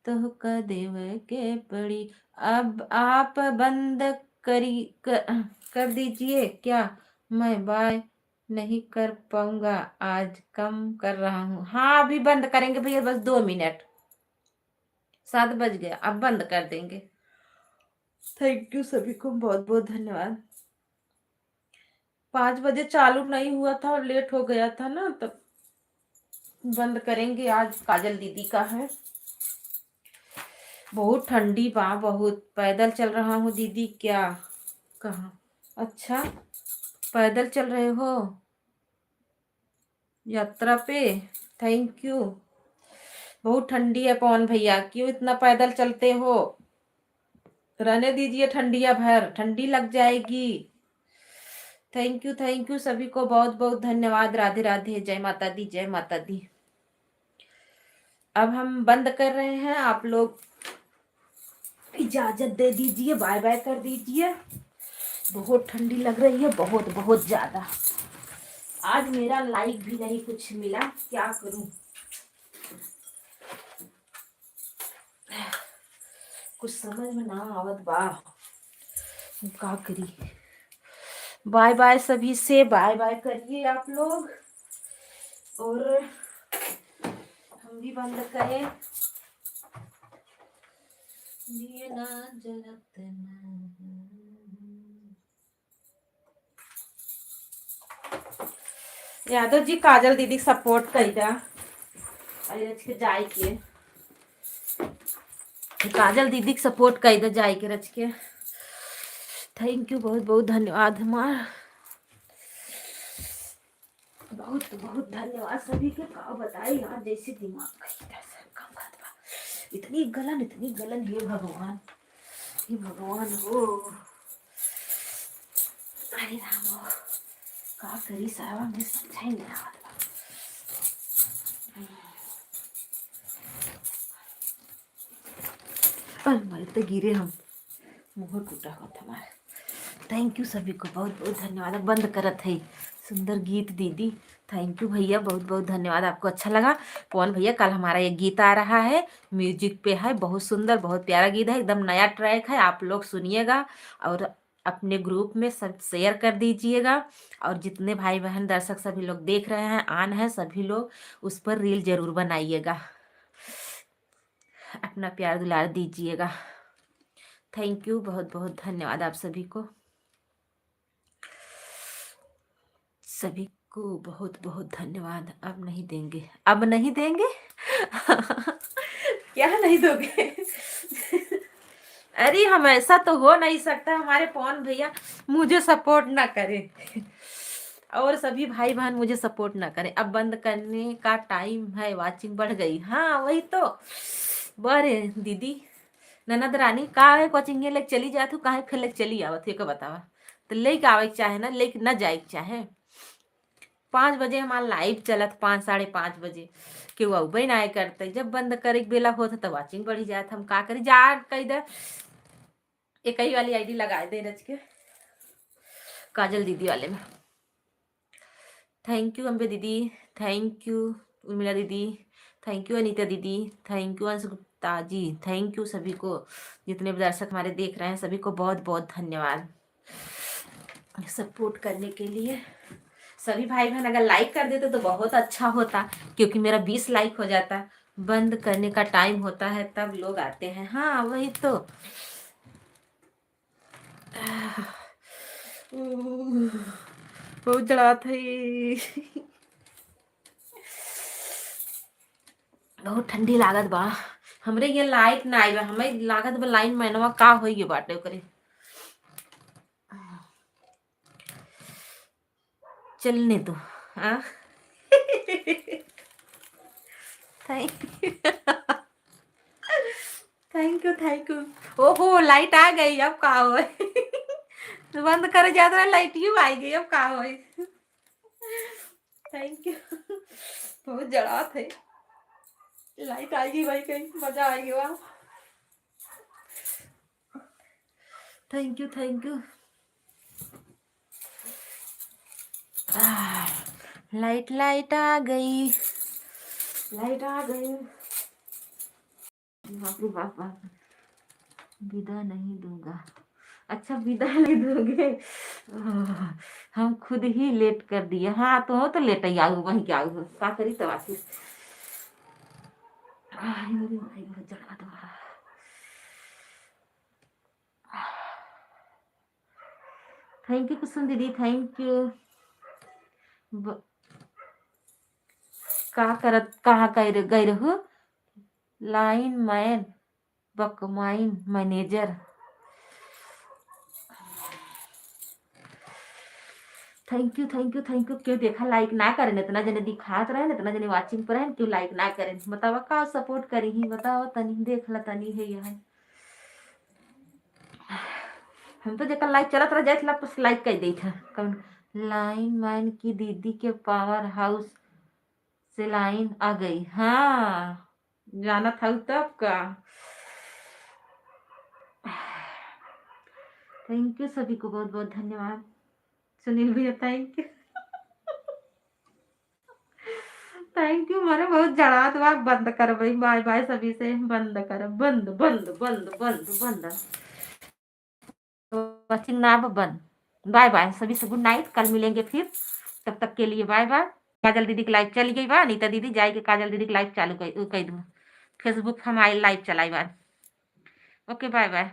तोहका देवे के पड़ी। अब आप बंद कर दीजिए क्या, मैं बाय नहीं कर पाऊंगा, आज कम कर रहा हूँ। हाँ अभी बंद करेंगे भैया, बस 2 मिनट, 7 बज गया, अब बंद कर देंगे। थैंक यू सभी को, बहुत बहुत धन्यवाद। 5 बजे चालू नहीं हुआ था और लेट हो गया था ना, तब बंद करेंगे। आज काजल दीदी का है। बहुत ठंडी बा, बहुत पैदल चल रहा हूँ दीदी। क्या कहाँ? अच्छा पैदल चल रहे हो यात्रा पे, थैंक यू। बहुत ठंडी है पवन भैया, क्यों इतना पैदल चलते हो? रहने दीजिए ठंडिया भर, ठंडी लग जाएगी। थैंक यू सभी को बहुत बहुत धन्यवाद। राधे राधे, जय माता दी, जय माता दी। अब हम बंद कर रहे हैं, आप लोग इजाजत दे दीजिए, बाय बाय कर दीजिए। बहुत ठंडी लग रही है, बहुत बहुत ज्यादा। आज मेरा लाइक भी नहीं कुछ मिला, क्या करूं, कुछ समझ में ना आवत बा, का करी। बाय बाय सभी से, बाय बाय करिए आप लोग, और हम भी बंद करें। दिए ना जलत ना। यादव जी काजल दीदी सपोर्ट कईदा, रच के जाए के, काजल दीदी सपोर्ट कईदा जाए के रच के। थैंक यू, बहुत बहुत धन्यवाद हमार, बहुत बहुत धन्यवाद सभी के। का बताए यार, जैसे दिमाग कम बात बा। इतनी गलन, हे भगवान, हे भगवान हो, अरे राम हो, का करी साहब, हमें समझाई नहीं आवत बा। पर मर तो गिरे हम, मुँह टूटा हुआ था हमारा। थैंक यू सभी को, बहुत बहुत धन्यवाद। अब बंद करत है, सुंदर गीत दीदी, थैंक यू भैया, बहुत बहुत धन्यवाद। आपको अच्छा लगा पवन भैया, कल हमारा ये गीत आ रहा है, म्यूजिक पे है, बहुत सुंदर बहुत प्यारा गीत है, एकदम नया ट्रैक है, आप लोग सुनिएगा और अपने ग्रुप में सब शेयर कर दीजिएगा। और जितने भाई बहन दर्शक सभी लोग देख रहे हैं, आन है, सभी लोग उस पर रील जरूर बनाइएगा, अपना प्यार दुलार दीजिएगा। थैंक यू, बहुत बहुत धन्यवाद आप सभी को, सभी को बहुत बहुत धन्यवाद। अब नहीं देंगे, अब नहीं देंगे क्या नहीं दोगे अरे हम ऐसा तो हो नहीं सकता, हमारे पवन भैया मुझे सपोर्ट ना करे और सभी भाई बहन मुझे सपोर्ट ना करें। अब बंद करने का टाइम है, वाचिंग बढ़ गई, हाँ वही तो। बरे दीदी ननद रानी का है, कोचिंग लेके चली जात हूँ, काहे फिर लेके चली आवत है, को बतावा। तो लेके आवे के चाहे ना, लेके ना जाए के चाहे। 5 बजे हमारा लाइव चलत, 5 साढ़े 5 बजे केहू अबे ना करते, जब बंद करे के बेला होता तो वाचिंग बढ़ी जात। हम का करी, जा कही दे एक ही वाली आईडी लगा दे रच के, काजल दीदी वाले में। थैंक यू अम्बे दीदी, थैंक यू उर्मिला दीदी, थैंक यू अनीता दीदी, थैंक यू अंश गुप्ता जी, थैंक यू सभी को, जितने भी दर्शक हमारे देख रहे हैं सभी को बहुत बहुत धन्यवाद सपोर्ट करने के लिए। सभी भाई बहन अगर लाइक कर देते तो बहुत अच्छा होता, क्योंकि मेरा 20 लाइक हो जाता। बंद करने का टाइम होता है तब लोग आते हैं, हाँ वही तो। बहुत जड़ा था बहुत ठंडी लागत बा, हमरे ये लाइट ना आई बा, हमें लागत बा लाइन मैनवा का होई बाटे करे। चलने दो, हाँ थैंक यू। ओहो लाइट आ गई, अब का हो बंद कर ज्यादा लाइट क्यों आई गई, अब का हो। थैंक यू, बहुत जड़ा थे, लाइट आएगी भाई, कहीं मजा आएगी वाह। Thank you thank you. Light light आ गई, लाइट आ गई। बाप रे बाप बाप, विदा नहीं दूंगा, अच्छा विदा नहीं दोगे, हम खुद ही लेट कर दिए, हाँ तो हो तो लेट ही आऊ, वहीं क्या आऊ, का करी तो आखिर। मेरे भाई बहुत जला दो। थैंक यू कुसुम दीदी, थैंक यू। का करत कहा गई रहू, लाइन मैन बकमाइन manager. Thank you thank you thank you. क्यों देखा लाइक ना करें, इतना जने दिखात रहे, इतना जने वाचिंग पर है, क्यों लाइक ना करें बतावा, का सपोर्ट करी ही बताओ तनी, देख ला तनी है यह। हम तो जेकर लाइक चलत रह जाए बस लाइक कर दी था, लाइन मैन की दीदी के पावर हाउस से लाइन आ गई। हाँ, जाना था तब का। थैंक यू, सभी को बहुत बहुत धन्यवाद। सुनील भैया थैंक यू। थैंक यू, मारे बहुत जड़ात बा। बंद कर भाई, बाय बाय सभी से। बंद कर, बंद बंद बंद बंद बंद। वॉचिंग ना बंद। बाय बाय सभी से, गुड नाइट। कल मिलेंगे फिर, तब तक के लिए बाय बाय। काजल दीदी की लाइव चली गई बा, अनीता दीदी जाएगी काजल दीदी की लाइव चालू कर दूँ। फेसबुक हम आई लाइव चलाई बा। Okay bye bye.